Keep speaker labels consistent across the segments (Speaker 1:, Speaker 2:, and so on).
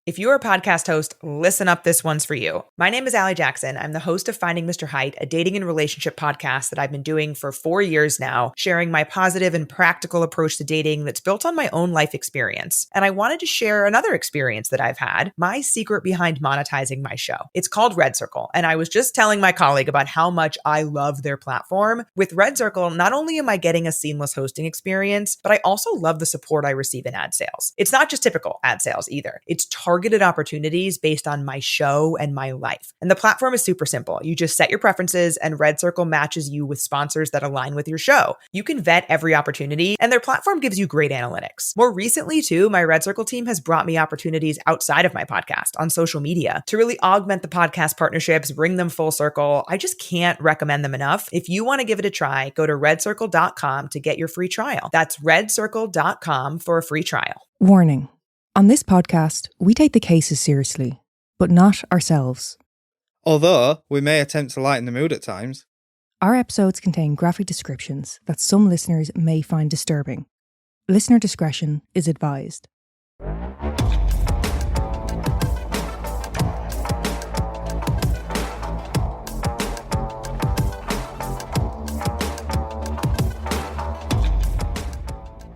Speaker 1: If you're a podcast host, listen up, this one's for you. My name is Allie Jackson. I'm the host of Finding Mr. Height, a dating and relationship podcast that I've been doing for 4 years now, sharing my positive and practical approach to dating that's built on my own life experience. And I wanted to share another experience that I've had, my secret behind monetizing my show. It's called Red Circle, and I was just telling my colleague about how much I love their platform. With Red Circle, not only am I getting a seamless hosting experience, but I also love the support I receive in ad sales. It's not just typical ad sales either. It's targeted opportunities based on my show and my life. And the platform is super simple. You just set your preferences and Red Circle matches you with sponsors that align with your show. You can vet every opportunity and their platform gives you great analytics. More recently too, my Red Circle team has brought me opportunities outside of my podcast on social media to really augment the podcast partnerships, bring them full circle. I just can't recommend them enough. If you want to give it a try, go to redcircle.com to get your free trial. That's redcircle.com for a free trial.
Speaker 2: Warning. On this podcast, we take the cases seriously, but not ourselves.
Speaker 3: Although, we may attempt to lighten the mood at times.
Speaker 2: Our episodes contain graphic descriptions that some listeners may find disturbing. Listener discretion is advised.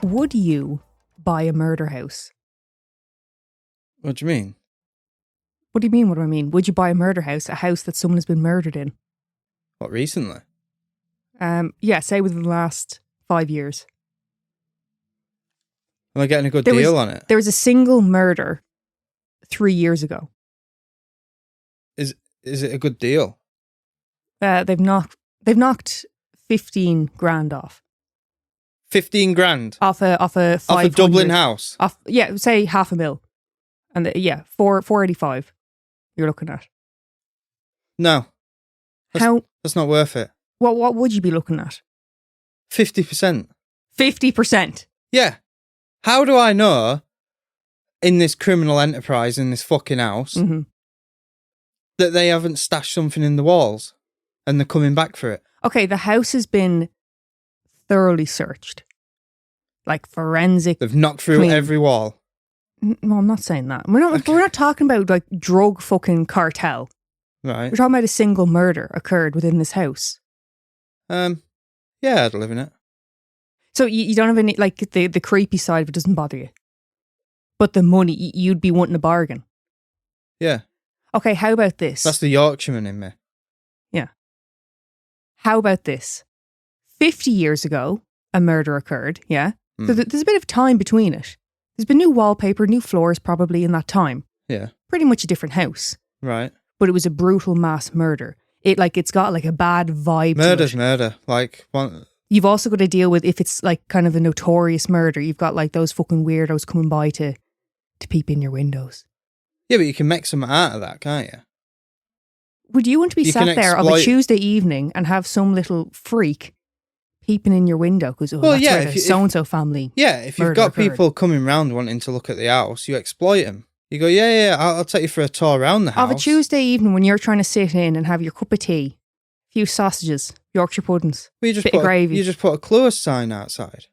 Speaker 2: Would you buy a murder house?
Speaker 3: What do you mean?
Speaker 2: What do you mean, what do I mean? Would you buy a murder house, a house that someone has been murdered in?
Speaker 3: What, recently?
Speaker 2: Yeah, say within the last 5 years.
Speaker 3: Am I getting a good deal on it?
Speaker 2: There was a single murder 3 years ago.
Speaker 3: Is it a good deal?
Speaker 2: They've knocked 15 grand off.
Speaker 3: 15 grand?
Speaker 2: Off a 500.
Speaker 3: Off a Dublin house?
Speaker 2: Yeah, say $500,000. And 485 you're looking at.
Speaker 3: No. That's not worth it.
Speaker 2: What would you be looking at?
Speaker 3: 50%.
Speaker 2: 50%?
Speaker 3: Yeah. How do I know in this criminal enterprise in this fucking house that they haven't stashed something in the walls and they're coming back for it?
Speaker 2: Okay, the house has been thoroughly searched. Like forensic.
Speaker 3: They've knocked through every wall.
Speaker 2: No, I'm not saying that. We're not talking about like drug fucking cartel.
Speaker 3: Right.
Speaker 2: We're talking about a single murder occurred within this house.
Speaker 3: Yeah, I'd live in it.
Speaker 2: So you don't have any, like, the creepy side of it doesn't bother you. But the money, you'd be wanting a bargain.
Speaker 3: Yeah.
Speaker 2: Okay, how about this?
Speaker 3: That's the Yorkshireman in me.
Speaker 2: Yeah. How about this? 50 years ago, a murder occurred, yeah? So there's a bit of time between it. There's been new wallpaper, new floors probably in that time.
Speaker 3: Yeah.
Speaker 2: Pretty much a different house.
Speaker 3: Right.
Speaker 2: But it was a brutal mass murder. It's got like a bad vibe.
Speaker 3: Murder's murder. Like,
Speaker 2: you've also got to deal with, if it's like kind of a notorious murder, you've got like those fucking weirdos coming by to peep in your windows.
Speaker 3: Yeah, but you can make something out of that, can't you?
Speaker 2: Would you want to be sat there on a Tuesday evening and have some little freak peeping in your window because that's where the so-and-so family.
Speaker 3: Yeah, if you've got people coming round wanting to look at the house, you exploit them. You go, I'll take you for a tour around the house.
Speaker 2: Of a Tuesday evening when you're trying to sit in and have your cup of tea, a few sausages, Yorkshire puddings, bit of gravy.
Speaker 3: You just put a close sign outside.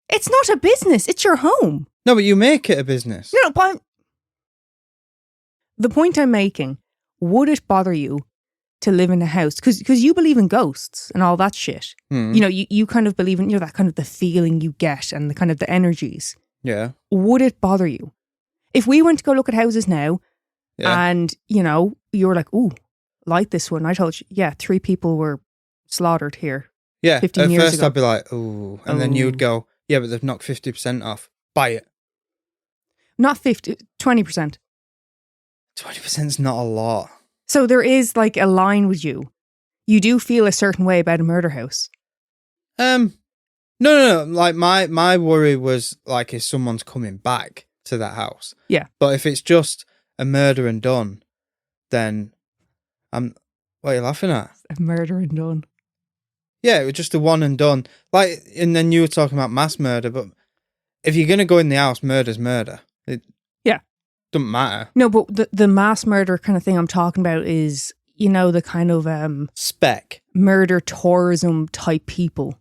Speaker 2: It's not a business, it's your home.
Speaker 3: No, but you make it a business.
Speaker 2: No, but the point I'm making, would it bother you to live in a house? Because you believe in ghosts and all that shit. You know, you kind of believe in, that kind of the feeling you get and the kind of the energies.
Speaker 3: Yeah.
Speaker 2: Would it bother you? If we went to go look at houses now and, you were like, ooh, like this one. I told you, 3 people were slaughtered here.
Speaker 3: Yeah.
Speaker 2: 15 years ago.
Speaker 3: At first I'd be like, ooh. And then you'd go, yeah, but they've knocked 50% off. Buy it.
Speaker 2: Not 50, 20%.
Speaker 3: 20%'s not a lot.
Speaker 2: So there is like a line with you. You do feel a certain way about a murder house.
Speaker 3: No. Like my worry was like if someone's coming back to that house.
Speaker 2: Yeah.
Speaker 3: But if it's just a murder and done, then what are you laughing at?
Speaker 2: A murder and done.
Speaker 3: Yeah, it was just a one and done. Like, and then you were talking about mass murder, but if you're gonna go in the house, murder's murder.
Speaker 2: Yeah.
Speaker 3: Doesn't matter.
Speaker 2: No, but the mass murder kind of thing I'm talking about is, the kind of murder tourism type people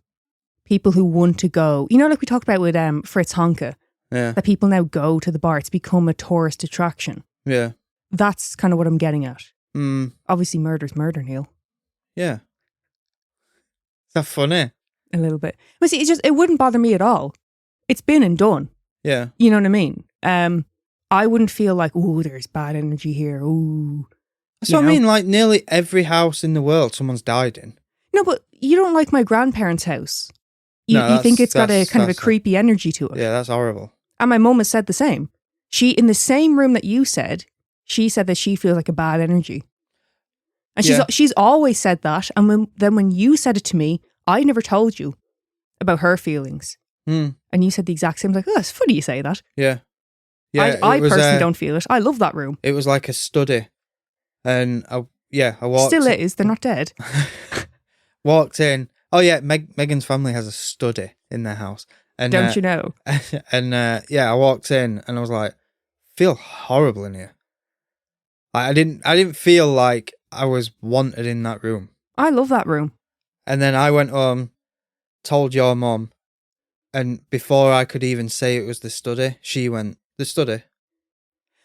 Speaker 2: who want to go. Like we talked about with Fritz Honka.
Speaker 3: Yeah.
Speaker 2: that people now go to the bar. It's become a tourist attraction.
Speaker 3: Yeah.
Speaker 2: That's kind of what I'm getting at.
Speaker 3: Mm.
Speaker 2: Obviously, murder's murder, Neil.
Speaker 3: Yeah. Is that funny?
Speaker 2: A little bit. But see, it wouldn't bother me at all. It's been and done.
Speaker 3: Yeah.
Speaker 2: You know what I mean? I wouldn't feel like, oh, there's bad energy here. Ooh.
Speaker 3: That's what I mean. Like nearly every house in the world, someone's died in.
Speaker 2: No, but you don't like my grandparents' house. You think it's got a kind of a creepy energy to it.
Speaker 3: Yeah, that's horrible.
Speaker 2: And my mum has said the same. She, in the same room that you said, she said that she feels like a bad energy. And she's always said that. And when you said it to me, I never told you about her feelings.
Speaker 3: Mm.
Speaker 2: And you said the exact same. Like, oh, it's funny you say that.
Speaker 3: Yeah. Yeah.
Speaker 2: I personally don't feel it. I love that room.
Speaker 3: It was like a study. And I walked.
Speaker 2: Still is. They're not dead.
Speaker 3: Walked in. Oh yeah, Megan's family has a study in their house. And,
Speaker 2: don't you know?
Speaker 3: And I walked in and I was like, feel horrible in here. I didn't feel like I was wanted in that room.
Speaker 2: I love that room. And
Speaker 3: then I went home, told your mum, and before I could even say it was the study, she went, the study.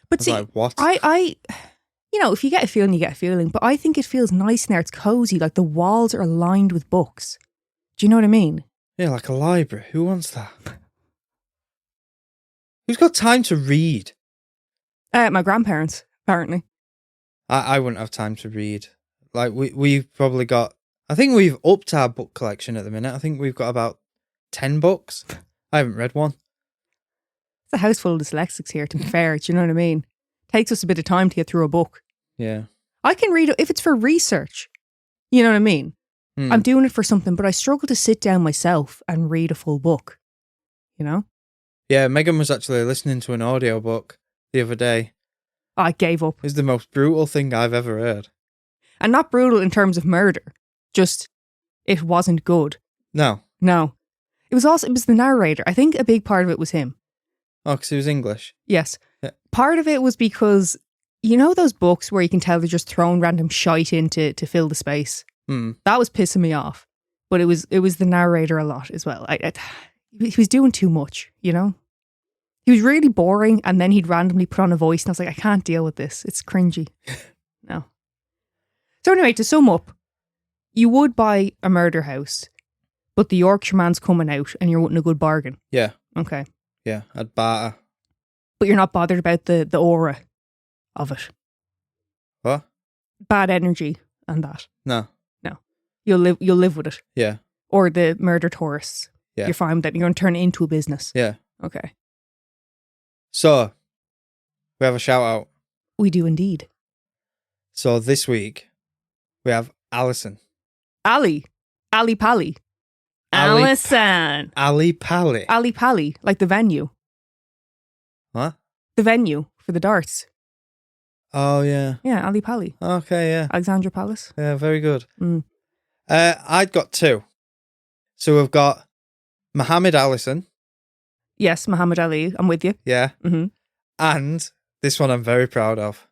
Speaker 2: But see,
Speaker 3: like, what?
Speaker 2: I if you get a feeling, you get a feeling. But I think it feels nice in there. It's cozy. Like the walls are lined with books. Do you know what I mean?
Speaker 3: Yeah, like a library. Who wants that? Who's got time to read?
Speaker 2: My grandparents, apparently.
Speaker 3: I wouldn't have time to read. Like we've probably got. I think we've upped our book collection at the minute. I think we've got about 10 books. I haven't read one.
Speaker 2: It's a house full of dyslexics here, to be fair. Do you know what I mean? Takes us a bit of time to get through a book.
Speaker 3: Yeah.
Speaker 2: I can read it if it's for research. You know what I mean?
Speaker 3: Mm.
Speaker 2: I'm doing it for something, but I struggle to sit down myself and read a full book. You know?
Speaker 3: Yeah, Megan was actually listening to an audiobook the other day.
Speaker 2: I gave up.
Speaker 3: It was the most brutal thing I've ever heard.
Speaker 2: And not brutal in terms of murder. Just, it wasn't good.
Speaker 3: No.
Speaker 2: It was the narrator. I think a big part of it was him.
Speaker 3: Oh, because he was English?
Speaker 2: Yes.
Speaker 3: Yeah.
Speaker 2: Part of it was because, you know those books where you can tell they're just throwing random shite in to fill the space?
Speaker 3: Mm.
Speaker 2: That was pissing me off. But it was the narrator a lot as well. He was doing too much, you know? He was really boring, and then he'd randomly put on a voice, and I was like, I can't deal with this. It's cringy. No. So anyway, to sum up, you would buy a murder house, but the Yorkshire man's coming out, and you're wanting a good bargain.
Speaker 3: Yeah.
Speaker 2: Okay.
Speaker 3: Yeah, I'd barter.
Speaker 2: But you're not bothered about the aura of it.
Speaker 3: What?
Speaker 2: Bad energy and that.
Speaker 3: No.
Speaker 2: You'll live with it.
Speaker 3: Yeah.
Speaker 2: Or the murder tourists.
Speaker 3: Yeah.
Speaker 2: You're fine with that. You're going to turn it into a business.
Speaker 3: Yeah.
Speaker 2: Okay.
Speaker 3: So, we have a shout out.
Speaker 2: We do indeed.
Speaker 3: So this week, we have Alison.
Speaker 2: Ali Pally. Alison.
Speaker 3: Ali Pally.
Speaker 2: Ali Pally, like the venue.
Speaker 3: What?
Speaker 2: The venue for the darts.
Speaker 3: Oh, yeah.
Speaker 2: Yeah, Ali Pally.
Speaker 3: Okay, yeah.
Speaker 2: Alexandra Palace.
Speaker 3: Yeah, very good.
Speaker 2: Mm.
Speaker 3: I'd got 2. So we've got Muhammad Alison.
Speaker 2: Yes, Muhammad Ali. I'm with you.
Speaker 3: Yeah.
Speaker 2: Mm-hmm.
Speaker 3: And this one I'm very proud of.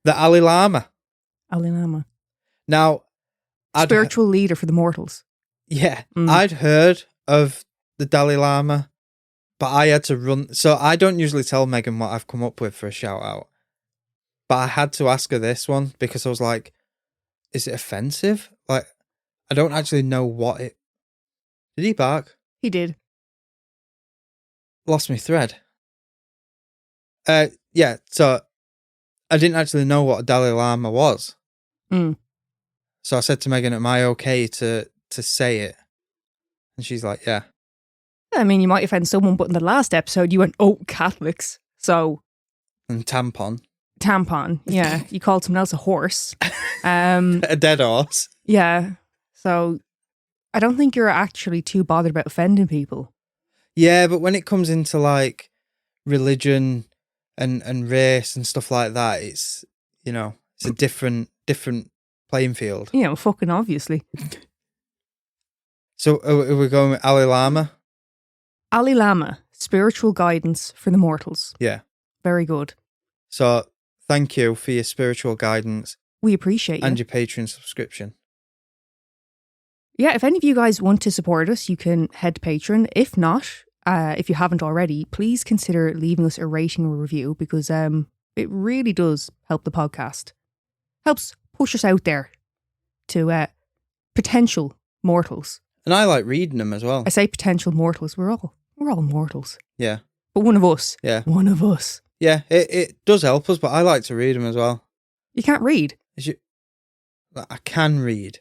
Speaker 3: The Ali Lama.
Speaker 2: Ali Lama.
Speaker 3: Now,
Speaker 2: spiritual leader for the mortals.
Speaker 3: Yeah. I'd heard of the Dalai Lama, but I had to run. So I don't usually tell Megan what I've come up with for a shout out. But I had to ask her this one because I was like, is it offensive? Like, I don't actually know what it... Did he bark?
Speaker 2: He did.
Speaker 3: Lost my thread. Yeah, so I didn't actually know what a Dalai Lama was.
Speaker 2: Mm.
Speaker 3: So I said to Megan, am I okay to say it? And she's like, yeah.
Speaker 2: I mean, you might offend someone, but in the last episode you went, oh, Catholics. So...
Speaker 3: And tampon,
Speaker 2: yeah. You called someone else a horse.
Speaker 3: A dead horse.
Speaker 2: Yeah. So I don't think you're actually too bothered about offending people.
Speaker 3: Yeah, but when it comes into like religion and race and stuff like that, it's, you know, it's a different playing field.
Speaker 2: You know, fucking obviously.
Speaker 3: So are we going with Ali Lama?
Speaker 2: Ali Lama, spiritual guidance for the mortals.
Speaker 3: Yeah.
Speaker 2: Very good.
Speaker 3: So thank you for your spiritual guidance.
Speaker 2: We appreciate you.
Speaker 3: And your Patreon subscription.
Speaker 2: Yeah, if any of you guys want to support us, you can head to Patreon. If not, if you haven't already, please consider leaving us a rating or review because it really does help the podcast. Helps push us out there to potential mortals.
Speaker 3: And I like reading them as well.
Speaker 2: I say potential mortals. We're all mortals.
Speaker 3: Yeah.
Speaker 2: But one of us.
Speaker 3: Yeah.
Speaker 2: One of us.
Speaker 3: Yeah, it does help us, but I like to read them as well.
Speaker 2: You can't read.
Speaker 3: I can read.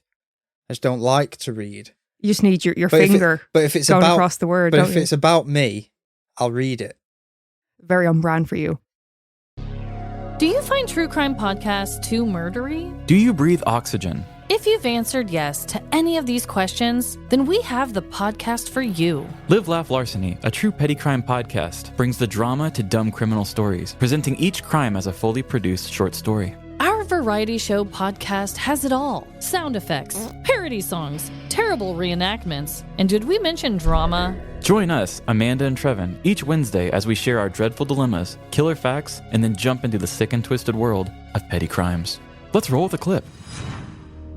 Speaker 3: I just don't like to read.
Speaker 2: You just need your finger
Speaker 3: if it's
Speaker 2: going
Speaker 3: about,
Speaker 2: across the word.
Speaker 3: But
Speaker 2: don't
Speaker 3: if
Speaker 2: you?
Speaker 3: it's about me, I'll read it.
Speaker 2: Very on brand for you.
Speaker 4: Do you find true crime podcasts too murdery?
Speaker 5: Do you breathe oxygen?
Speaker 4: If you've answered yes to any of these questions, then we have the podcast for you.
Speaker 5: Live, Laugh, Larceny, a true petty crime podcast, brings the drama to dumb criminal stories, presenting each crime as a fully produced short story.
Speaker 4: Our variety show podcast has it all. Sound effects, parody songs, terrible reenactments, and did we mention drama?
Speaker 5: Join us, Amanda and Trevin, each Wednesday as we share our dreadful dilemmas, killer facts, and then jump into the sick and twisted world of petty crimes. Let's roll with a clip.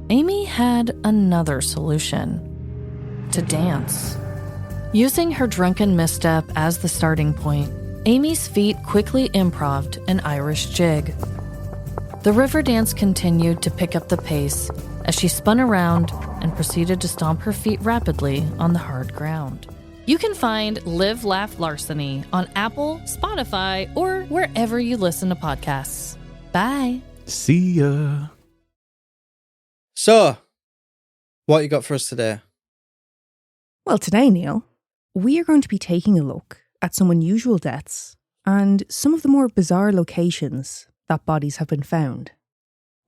Speaker 4: Amy had another solution: to dance. Using her drunken misstep as the starting point, Amy's feet quickly improv'd an Irish jig. The river dance continued to pick up the pace as she spun around and proceeded to stomp her feet rapidly on the hard ground. You can find Live, Laugh, Larceny on Apple, Spotify, or wherever you listen to podcasts. Bye.
Speaker 5: See ya.
Speaker 3: So, what you got for us today?
Speaker 2: Well, today, Neil, we are going to be taking a look at some unusual deaths and some of the more bizarre locations that bodies have been found.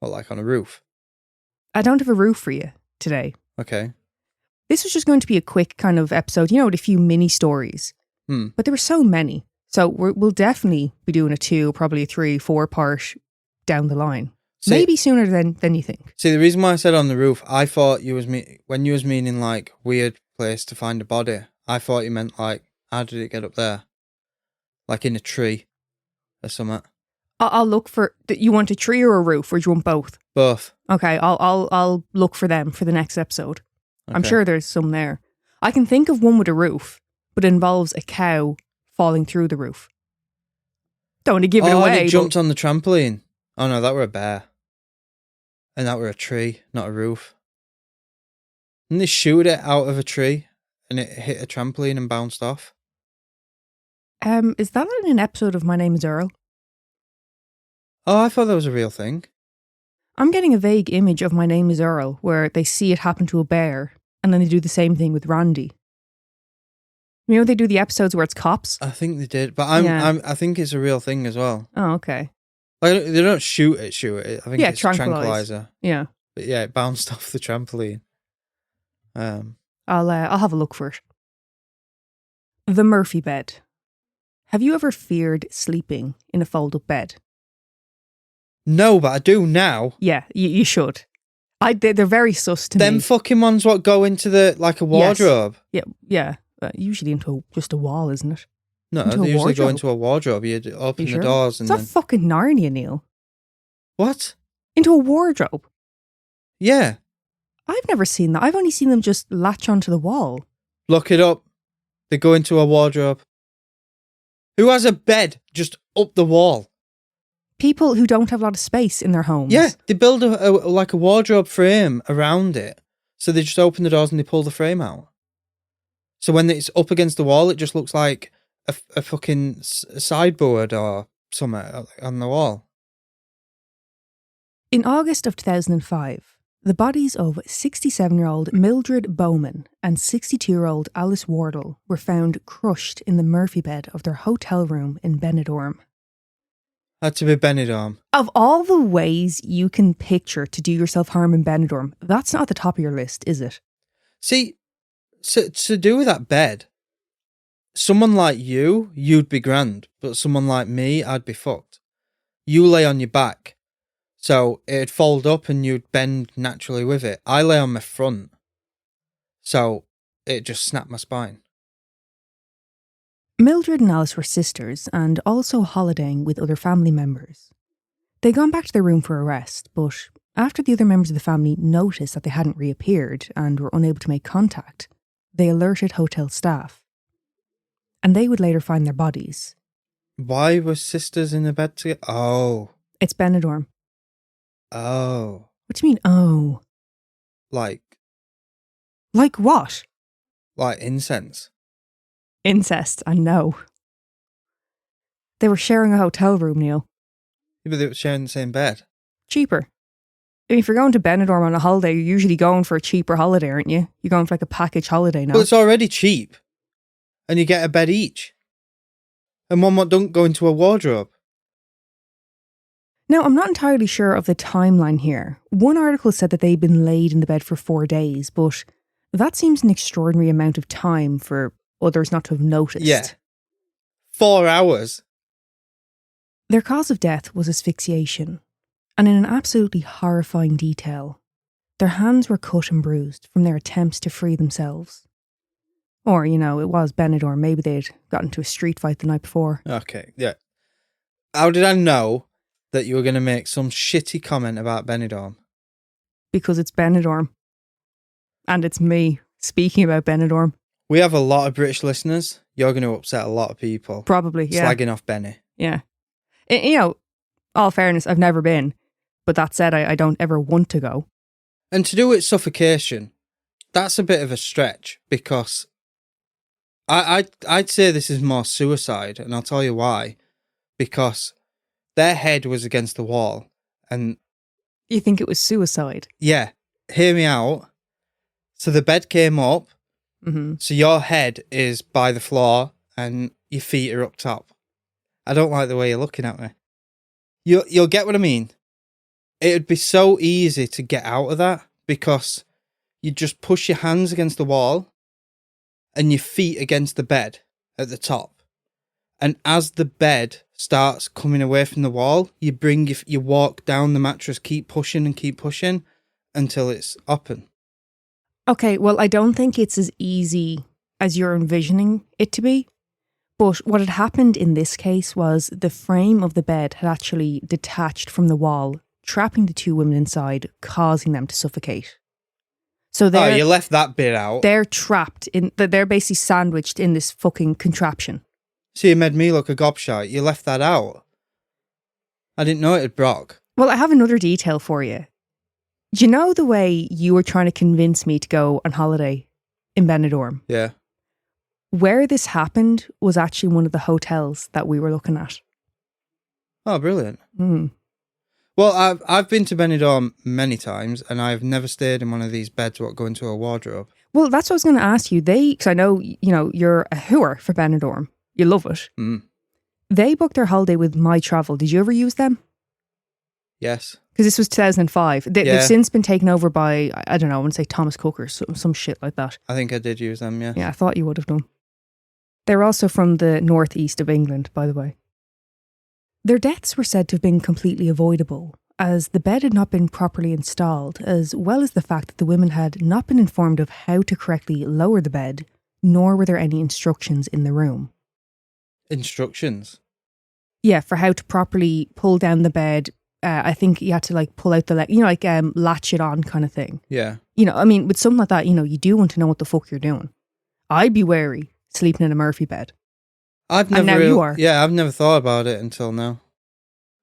Speaker 3: Well, like on a roof?
Speaker 2: I don't have a roof for you today.
Speaker 3: Okay.
Speaker 2: This was just going to be a quick kind of episode, with a few mini stories. But there were so many. So we'll definitely be doing a 2, probably a 3, 4 part down the line.
Speaker 3: See,
Speaker 2: maybe sooner than you think.
Speaker 3: See, the reason why I said on the roof, I thought when you was meaning like weird place to find a body, I thought you meant like, how did it get up there? Like in a tree or something.
Speaker 2: I'll look for. You want a tree or a roof, or do you want both?
Speaker 3: Both.
Speaker 2: Okay, I'll look for them for the next episode. Okay. I'm sure there's some there. I can think of one with a roof, but it involves a cow falling through the roof. Don't want to give it away.
Speaker 3: Oh, it jumped on the trampoline. Oh no, that were a bear. And that were a tree, not a roof. And they shoot it out of a tree and it hit a trampoline and bounced off.
Speaker 2: Is that in an episode of My Name is Earl?
Speaker 3: Oh, I thought that was a real thing.
Speaker 2: I'm getting a vague image of My Name is Earl where they see it happen to a bear and then they do the same thing with Randy. They do the episodes where it's cops?
Speaker 3: I think they did, but I think it's a real thing as well.
Speaker 2: Oh, okay.
Speaker 3: Like, they don't shoot it. I think it's tranquilizer.
Speaker 2: Yeah.
Speaker 3: But yeah, it bounced off the trampoline.
Speaker 2: I'll have a look for it. The Murphy bed. Have you ever feared sleeping in a fold-up bed?
Speaker 3: No, but I do now.
Speaker 2: Yeah, you should. They're very sus to me.
Speaker 3: Them fucking ones what go into a wardrobe.
Speaker 2: Yes. Yeah. Usually into just a wall, isn't it?
Speaker 3: No, they usually go into a wardrobe. You open the doors and
Speaker 2: it's not fucking Narnia, Neil.
Speaker 3: What?
Speaker 2: Into a wardrobe?
Speaker 3: Yeah.
Speaker 2: I've never seen that. I've only seen them just latch onto the wall.
Speaker 3: Look it up. They go into a wardrobe. Who has a bed just up the wall?
Speaker 2: People who don't have a lot of space in their homes.
Speaker 3: Yeah, they build a wardrobe frame around it. So they just open the doors and they pull the frame out. So when it's up against the wall, it just looks like a fucking sideboard or something on the wall.
Speaker 2: In August of 2005, the bodies of 67-year-old Mildred Bowman and 62-year-old Alice Wardle were found crushed in the Murphy bed of their hotel room in Benidorm.
Speaker 3: Had to be Benidorm.
Speaker 2: Of all the ways you can picture to do yourself harm in Benidorm, that's not at the top of your list, is it?
Speaker 3: See, so to do with that bed, someone like you'd be grand, but someone like me, I'd be fucked. You lay on your back, so it'd fold up and you'd bend naturally with it. I lay on my front, so it just snapped my spine.
Speaker 2: Mildred and Alice were sisters and also holidaying with other family members. They'd gone back to their room for a rest, but after the other members of the family noticed that they hadn't reappeared and were unable to make contact, they alerted hotel staff. and they would later find their bodies.
Speaker 3: Why were sisters in the bed together? Oh.
Speaker 2: It's Benidorm.
Speaker 3: Oh.
Speaker 2: What do you mean, oh?
Speaker 3: Like
Speaker 2: what?
Speaker 3: Like incense.
Speaker 2: Incest, I know. They were sharing a hotel room, Neil.
Speaker 3: Yeah, but they were sharing the same bed.
Speaker 2: Cheaper. I mean, if you're going to Benidorm on a holiday, you're usually going for a cheaper holiday, aren't you? You're going for like a package holiday now.
Speaker 3: Well, it's already cheap. And you get a bed each. And one don't go into a wardrobe.
Speaker 2: Now, I'm not entirely sure of the timeline here. One article said that they'd been laid in the bed for 4 days, but that seems an extraordinary amount of time for others not to have noticed.
Speaker 3: Yeah. 4 hours.
Speaker 2: Their cause of death was asphyxiation, and in an absolutely horrifying detail, their hands were cut and bruised from their attempts to free themselves. Or, it was Benidorm. Maybe they'd gotten into a street fight the night before.
Speaker 3: Okay, yeah. How did I know that you were going to make some shitty comment about Benidorm?
Speaker 2: Because it's Benidorm. And it's me speaking about Benidorm.
Speaker 3: We have a lot of British listeners. You're going to upset a lot of people.
Speaker 2: Probably, yeah.
Speaker 3: Slagging off Benny.
Speaker 2: Yeah. All fairness, I've never been. But that said, I don't ever want to go.
Speaker 3: And to do it suffocation, that's a bit of a stretch because I'd say this is more suicide, and I'll tell you why. Because their head was against the wall, and...
Speaker 2: You think it was suicide?
Speaker 3: Yeah. Hear me out. So the bed came up, so your head is by the floor, and your feet are up top. I don't like the way you're looking at me. You'll get what I mean. It would be so easy to get out of that because you just push your hands against the wall and your feet against the bed at the top. And as the bed starts coming away from the wall, you walk down the mattress, keep pushing until it's open.
Speaker 2: Okay, well, I don't think it's as easy as you're envisioning it to be. But what had happened in this case was the frame of the bed had actually detached from the wall, trapping the two women inside, causing them to suffocate. So
Speaker 3: you left that bit out.
Speaker 2: They're trapped they're basically sandwiched in this fucking contraption.
Speaker 3: So you made me look a gobshite. You left that out. I didn't know it had broke.
Speaker 2: Well, I have another detail for you. Do you know the way you were trying to convince me to go on holiday in Benidorm?
Speaker 3: Yeah.
Speaker 2: Where this happened was actually one of the hotels that we were looking at.
Speaker 3: Oh, brilliant.
Speaker 2: Mm.
Speaker 3: Well, I've been to Benidorm many times, and I've never stayed in one of these beds that go into a wardrobe.
Speaker 2: Well, that's what I was going to ask you. Because I know, you're a hooer for Benidorm. You love it.
Speaker 3: Mm.
Speaker 2: They booked their holiday with My Travel. Did you ever use them?
Speaker 3: Yes.
Speaker 2: Because this was 2005. They've since been taken over by, I don't know, I want to say Thomas Cook or some shit like that.
Speaker 3: I think I did use them, yeah.
Speaker 2: Yeah, I thought you would have done. They're also from the northeast of England, by the way. Their deaths were said to have been completely avoidable, as the bed had not been properly installed, as well as the fact that the women had not been informed of how to correctly lower the bed, nor were there any instructions in the room.
Speaker 3: Instructions?
Speaker 2: Yeah, for how to properly pull down the bed. I think you had to pull out the leg, latch it on kind of thing.
Speaker 3: Yeah.
Speaker 2: With something like that, you do want to know what the fuck you're doing. I'd be wary sleeping in a Murphy bed.
Speaker 3: I've never.
Speaker 2: And now you are.
Speaker 3: Yeah, I've never thought about it until now.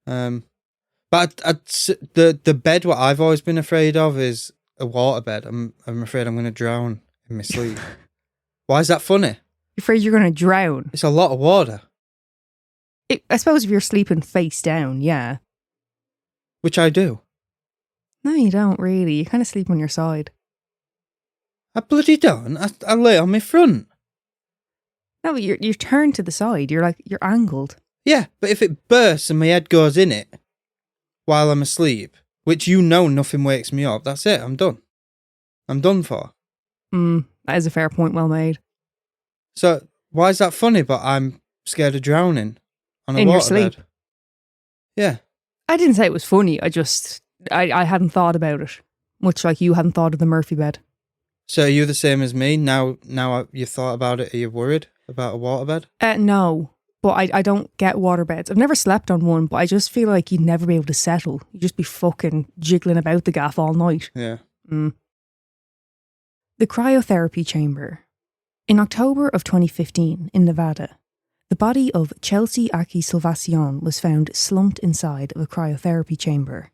Speaker 3: But the bed what I've always been afraid of is a water bed. I'm afraid I'm going to drown in my sleep. Why is that funny?
Speaker 2: You're afraid you're going to drown?
Speaker 3: It's a lot of water.
Speaker 2: I suppose if you're sleeping face down, yeah.
Speaker 3: Which I do.
Speaker 2: No, you don't really. You kind of sleep on your side.
Speaker 3: I bloody don't. I lay on my front.
Speaker 2: No, but you're turned to the side. You're angled.
Speaker 3: Yeah, but if it bursts and my head goes in it while I'm asleep, which nothing wakes me up, that's it. I'm done. I'm done for.
Speaker 2: That is a fair point, well made.
Speaker 3: So why is that funny? But I'm scared of drowning on a
Speaker 2: in
Speaker 3: water
Speaker 2: your sleep.
Speaker 3: bed. Yeah.
Speaker 2: I didn't say it was funny. I hadn't thought about it, much like you hadn't thought of the Murphy bed.
Speaker 3: So are you the same as me? Now you've thought about it, are you worried about a waterbed?
Speaker 2: No, but I don't get waterbeds. I've never slept on one, but I just feel like you'd never be able to settle. You'd just be fucking jiggling about the gaff all night.
Speaker 3: Yeah.
Speaker 2: The cryotherapy chamber In October of 2015, in Nevada, the body of Chelsea Aki Salvacion was found slumped inside of a cryotherapy chamber.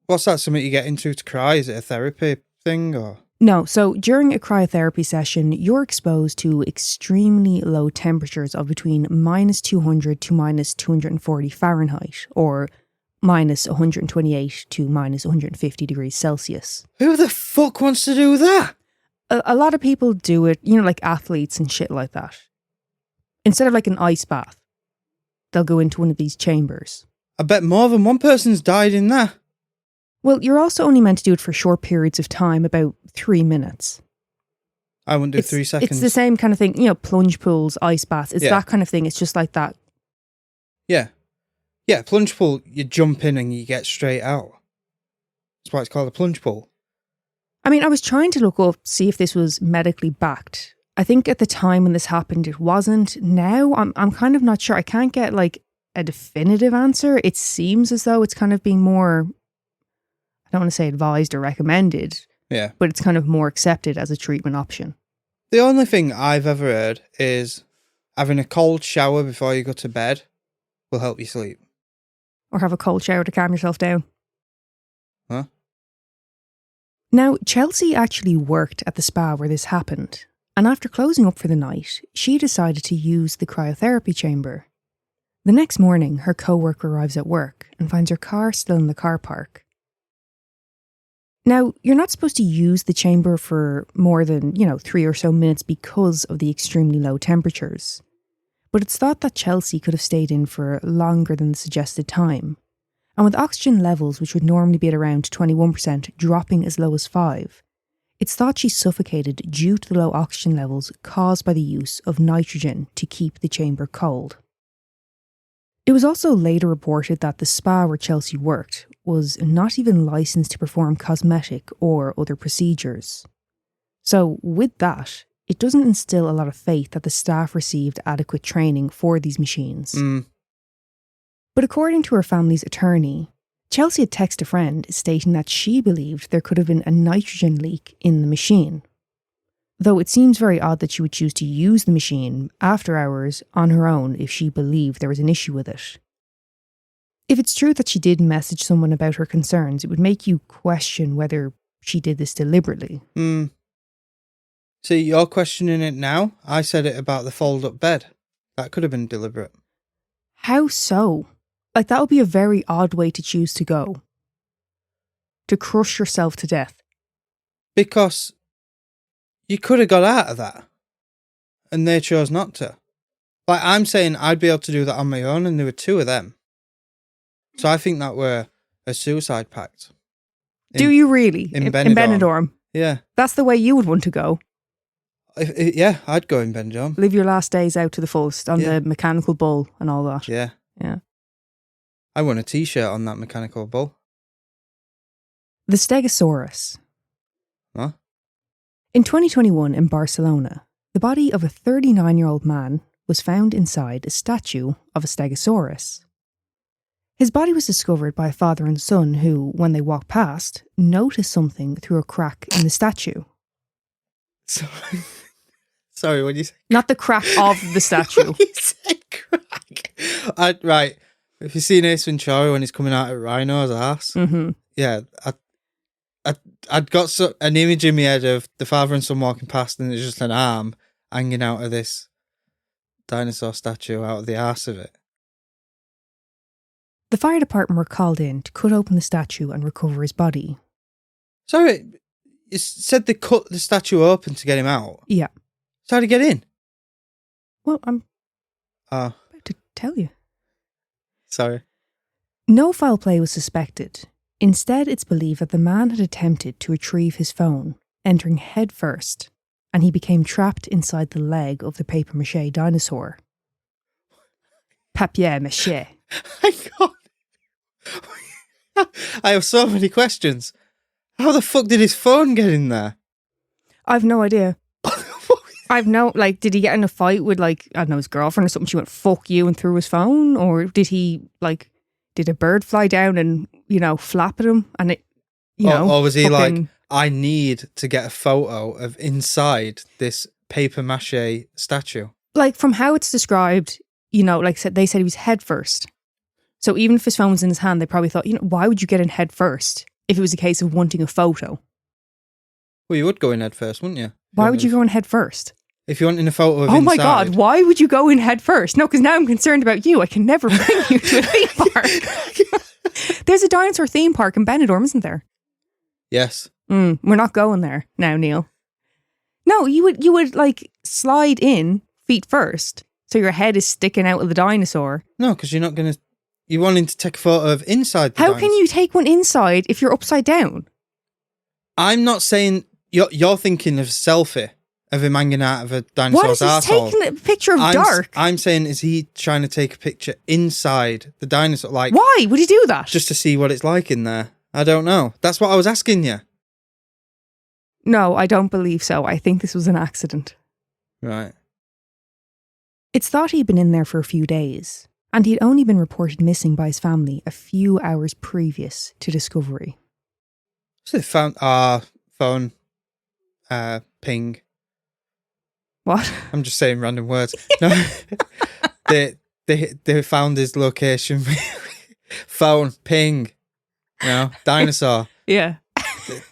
Speaker 3: What's that, something you get into to cry? Is it a therapy thing, or...?
Speaker 2: No, so during a cryotherapy session, you're exposed to extremely low temperatures of between minus 200 to minus 240 Fahrenheit, or minus 128 to minus 150 degrees Celsius.
Speaker 3: Who the fuck wants to do that?
Speaker 2: A lot of people do it, like athletes and shit like that. Instead of like an ice bath, they'll go into one of these chambers.
Speaker 3: I bet more than one person's died in that.
Speaker 2: Well, you're also only meant to do it for short periods of time, about 3 minutes.
Speaker 3: I wouldn't do 3 seconds.
Speaker 2: It's the same kind of thing, plunge pools, ice baths. It's that kind of thing. It's just like that.
Speaker 3: Yeah. Yeah, plunge pool, you jump in and you get straight out. That's why it's called a plunge pool.
Speaker 2: I mean, I was trying to look up, see if this was medically backed. I think at the time when this happened, it wasn't. Now, I'm kind of not sure. I can't get like a definitive answer. It seems as though it's kind of being more, I don't want to say advised or recommended.
Speaker 3: Yeah.
Speaker 2: But it's kind of more accepted as a treatment option.
Speaker 3: The only thing I've ever heard is having a cold shower before you go to bed will help you sleep.
Speaker 2: Or have a cold shower to calm yourself down.
Speaker 3: Huh?
Speaker 2: Now, Chelsea actually worked at the spa where this happened. And after closing up for the night, she decided to use the cryotherapy chamber. The next morning, her co-worker arrives at work and finds her car still in the car park. Now, you're not supposed to use the chamber for more than, 3 or so minutes because of the extremely low temperatures. But it's thought that Chelsea could have stayed in for longer than the suggested time. And with oxygen levels, which would normally be at around 21%, dropping as low as 5%, it's thought she suffocated due to the low oxygen levels caused by the use of nitrogen to keep the chamber cold. It was also later reported that the spa where Chelsea worked was not even licensed to perform cosmetic or other procedures. So with that, it doesn't instill a lot of faith that the staff received adequate training for these machines. But according to her family's attorney, Chelsea had texted a friend stating that she believed there could have been a nitrogen leak in the machine. Though it seems very odd that she would choose to use the machine after hours on her own if she believed there was an issue with it. If it's true that she did message someone about her concerns, it would make you question whether she did this deliberately.
Speaker 3: See, you're questioning it now. I said it about the fold-up bed. That could have been deliberate.
Speaker 2: How so? Like, that would be a very odd way to choose to go. To crush yourself to death.
Speaker 3: Because you could have got out of that. And they chose not to. Like, I'm saying I'd be able to do that on my own, and there were 2 of them. So I think that were a suicide pact.
Speaker 2: Do you really?
Speaker 3: In
Speaker 2: Benidorm? In Benidorm?
Speaker 3: Yeah.
Speaker 2: That's the way you would want to go.
Speaker 3: Yeah, I'd go in Benidorm.
Speaker 2: Live your last days out to the fullest on the mechanical bull and all that.
Speaker 3: Yeah.
Speaker 2: Yeah.
Speaker 3: I won a t-shirt on that mechanical bull.
Speaker 2: The Stegosaurus.
Speaker 3: Huh?
Speaker 2: In 2021 in Barcelona, the body of a 39-year-old man was found inside a statue of a Stegosaurus. His body was discovered by a father and son who, when they walked past, noticed something through a crack in the statue.
Speaker 3: Sorry, when you said...
Speaker 2: Not the crack of the statue.
Speaker 3: You said crack. Right. If you've seen Ace Ventura when he's coming out of Rhino's ass, yeah, I'd got an image in my head of the father and son walking past, and there's just an arm hanging out of this dinosaur statue out of the arse of it.
Speaker 2: The fire department were called in to cut open the statue and recover his body.
Speaker 3: Sorry, you said they cut the statue open to get him out?
Speaker 2: Yeah.
Speaker 3: So how'd he get in?
Speaker 2: Well, I'm about to tell you.
Speaker 3: Sorry.
Speaker 2: No foul play was suspected. Instead, it's believed that the man had attempted to retrieve his phone, entering head first, and he became trapped inside the leg of the papier-mâché dinosaur. Papier-mâché.
Speaker 3: I have so many questions. How the fuck did his phone get in there?
Speaker 2: I've no idea. Did he get in a fight with, his girlfriend or something? She went, fuck you, and threw his phone? Or did he, did a bird fly down and, flap at him? And
Speaker 3: or was he I need to get a photo of inside this paper mache statue.
Speaker 2: Like, from how it's described, you know, like they said he was head first. So even if his phone was in his hand, they probably thought, you know, why would you get in head first if it was a case of wanting a photo?
Speaker 3: Well, you would go in head first, wouldn't you?
Speaker 2: Why would you go in head first?
Speaker 3: If you want in a photo of
Speaker 2: Oh my
Speaker 3: inside.
Speaker 2: God, why would you go in head first? No, because now I'm concerned about you. I can never bring you to a theme park. There's a dinosaur theme park in Benidorm, isn't there?
Speaker 3: Yes.
Speaker 2: We're not going there now, Neil. No, you would like slide in feet first, so your head is sticking out of the dinosaur.
Speaker 3: No, because you're not going to... You're wanting to take a photo of inside the
Speaker 2: How
Speaker 3: dinosaur.
Speaker 2: can you take one inside if you're upside down?
Speaker 3: I'm not saying... You're thinking of a selfie of him hanging out of a
Speaker 2: What
Speaker 3: dinosaur's
Speaker 2: is he
Speaker 3: arsehole.
Speaker 2: taking a picture of dark?
Speaker 3: I'm saying, is he trying to take a picture inside the dinosaur? Like,
Speaker 2: Why would he do that?
Speaker 3: just to see what it's like in there? I don't know. That's what I was asking you.
Speaker 2: No, I don't believe so. I think this was an accident.
Speaker 3: Right.
Speaker 2: It's thought he'd been in there for a few days, and he'd only been reported missing by his family a few hours previous to discovery.
Speaker 3: So they found phone ping.
Speaker 2: What?
Speaker 3: I'm just saying random words. No, they found his location. Phone ping. You know, dinosaur.
Speaker 2: Yeah.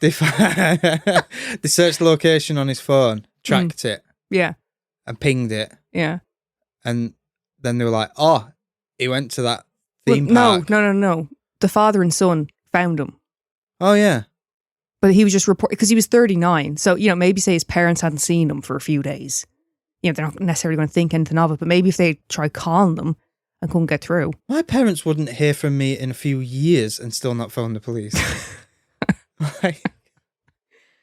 Speaker 3: They searched the location on his phone, tracked it,
Speaker 2: Yeah.
Speaker 3: and pinged it,
Speaker 2: Yeah.
Speaker 3: and then they were like, "Oh, he went to that theme
Speaker 2: Well,
Speaker 3: park."
Speaker 2: No. The father and son found him.
Speaker 3: Oh yeah.
Speaker 2: But he was just because he was 39. So, you know, maybe say his parents hadn't seen him for a few days. You know, they're not necessarily going to think anything of it, but maybe if they tried calling them and couldn't get through.
Speaker 3: My parents wouldn't hear from me in a few years and still not phone the police. Like,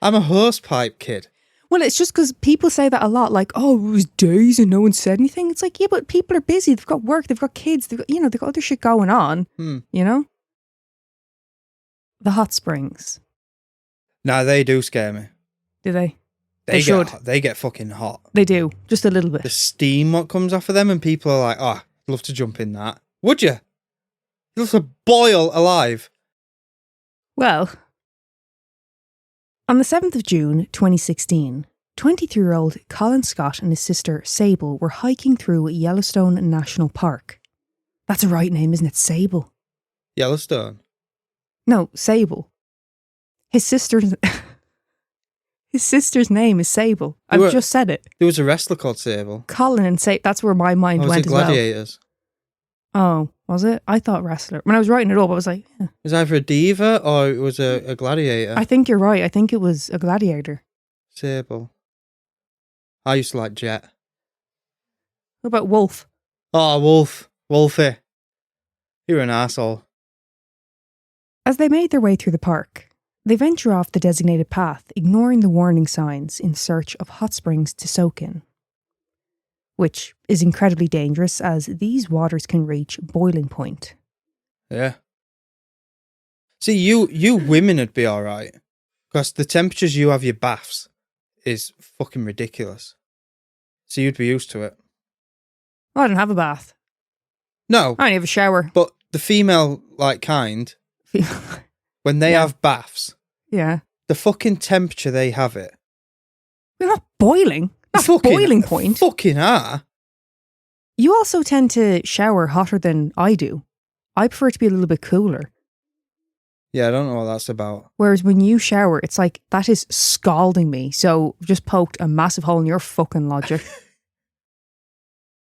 Speaker 3: I'm a hosepipe kid.
Speaker 2: Well, it's just because people say that a lot, like, oh, it was days and no one said anything. It's like, yeah, but people are busy. They've got work. They've got kids. They've got other shit going on, you know? The hot springs.
Speaker 3: Nah, they do scare me.
Speaker 2: Do they?
Speaker 3: They get fucking hot.
Speaker 2: They do. Just a little bit.
Speaker 3: The steam what comes off of them, and people are like, "Oh, I'd love to jump in that." Would you? You'd love to boil alive.
Speaker 2: Well, on the 7th of June, 2016, 23-year-old Colin Scott and his sister Sable were hiking through Yellowstone National Park. That's a right name, isn't it? Sable.
Speaker 3: Yellowstone.
Speaker 2: No, Sable. His sister's name is Sable. I've just said it.
Speaker 3: There was a wrestler called Sable.
Speaker 2: Colin and Sable. That's where my mind went as well.
Speaker 3: Gladiators.
Speaker 2: Oh, was it? I thought wrestler. When I was writing it up, I was like, yeah.
Speaker 3: It was either a diva or it was a gladiator.
Speaker 2: I think you're right. I think it was a gladiator.
Speaker 3: Sable. I used to like Jet.
Speaker 2: What about Wolf?
Speaker 3: Oh, Wolfie. You were an arsehole.
Speaker 2: As they made their way through the park, they venture off the designated path, ignoring the warning signs in search of hot springs to soak in, which is incredibly dangerous as these waters can reach boiling point.
Speaker 3: Yeah. See, you women would be all right, because the temperatures you have your baths is fucking ridiculous. So you'd be used to it.
Speaker 2: I don't have a bath.
Speaker 3: No,
Speaker 2: I only have a shower.
Speaker 3: but the female kind, when they have baths,
Speaker 2: Yeah.
Speaker 3: the fucking temperature they have it.
Speaker 2: They're not boiling. That's boiling point.
Speaker 3: Fucking are.
Speaker 2: You also tend to shower hotter than I do. I prefer it to be a little bit cooler.
Speaker 3: Yeah, I don't know what that's about.
Speaker 2: Whereas when you shower, it's like, that is scalding me. So I've just poked a massive hole in your fucking logic.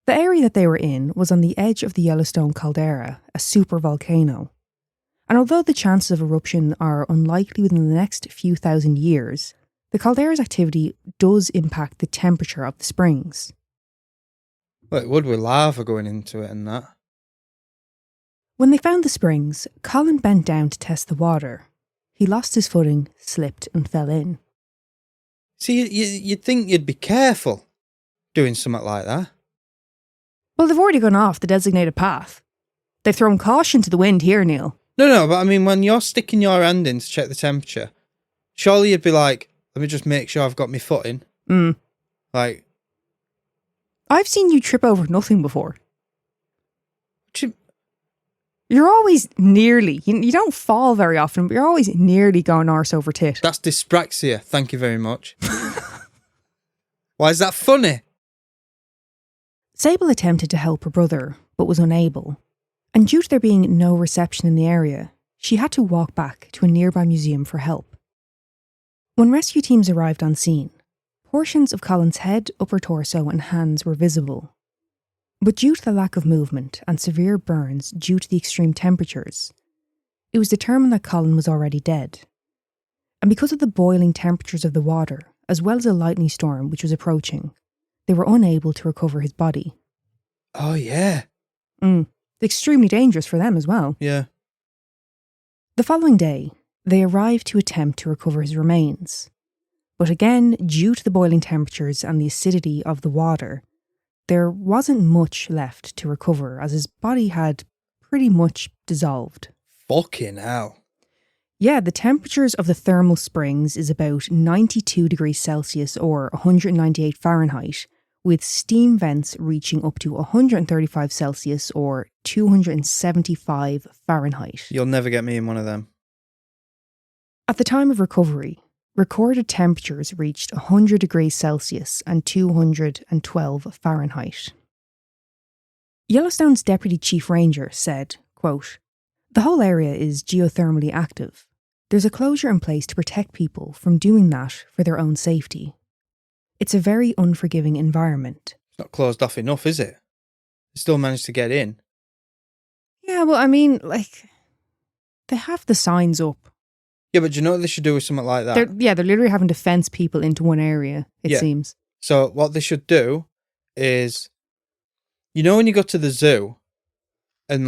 Speaker 2: The area that they were in was on the edge of the Yellowstone caldera, a supervolcano. And although the chances of eruption are unlikely within the next few thousand years, the caldera's activity does impact the temperature of the springs.
Speaker 3: Well, it would with lava going into it and that.
Speaker 2: When they found the springs, Colin bent down to test the water. He lost his footing, slipped and fell in.
Speaker 3: See, you'd think you'd be careful doing something like that.
Speaker 2: Well, they've already gone off the designated path. They've thrown caution to the wind here, Neil.
Speaker 3: No, but I mean, when you're sticking your hand in to check the temperature, surely you'd be like, let me just make sure I've got my foot in. Like,
Speaker 2: I've seen you trip over nothing before.
Speaker 3: you-
Speaker 2: You're always nearly, you don't fall very often, but you're always nearly going arse over tit.
Speaker 3: that's dyspraxia. Thank you very much. Why is that funny?
Speaker 2: Sable attempted to help her brother, but was unable. And due to there being no reception in the area, she had to walk back to a nearby museum for help. When rescue teams arrived on scene, portions of Colin's head, upper torso and hands were visible. But due to the lack of movement and severe burns due to the extreme temperatures, it was determined that Colin was already dead. And because of the boiling temperatures of the water, as well as a lightning storm which was approaching, they were unable to recover his body.
Speaker 3: Oh, yeah.
Speaker 2: Extremely dangerous for them as well.
Speaker 3: Yeah.
Speaker 2: The following day, they arrived to attempt to recover his remains. But again, due to the boiling temperatures and the acidity of the water, there wasn't much left to recover as his body had pretty much dissolved.
Speaker 3: Fucking hell.
Speaker 2: Yeah, the temperatures of the thermal springs is about 92 degrees Celsius or 198 Fahrenheit, with steam vents reaching up to 135 Celsius or 275 Fahrenheit.
Speaker 3: You'll never get me in one of them.
Speaker 2: At the time of recovery, recorded temperatures reached 100 degrees Celsius and 212 Fahrenheit. Yellowstone's Deputy Chief Ranger said, quote, "The whole area is geothermally active. There's a closure in place to protect people from doing that for their own safety. It's a very unforgiving environment."
Speaker 3: It's not closed off enough, is it? They still managed to get in.
Speaker 2: Yeah, well, I mean, they have the signs up.
Speaker 3: Yeah, but do you know what they should do with something like that?
Speaker 2: They're literally having to fence people into one area, it seems.
Speaker 3: So what they should do is, you know when you go to the zoo and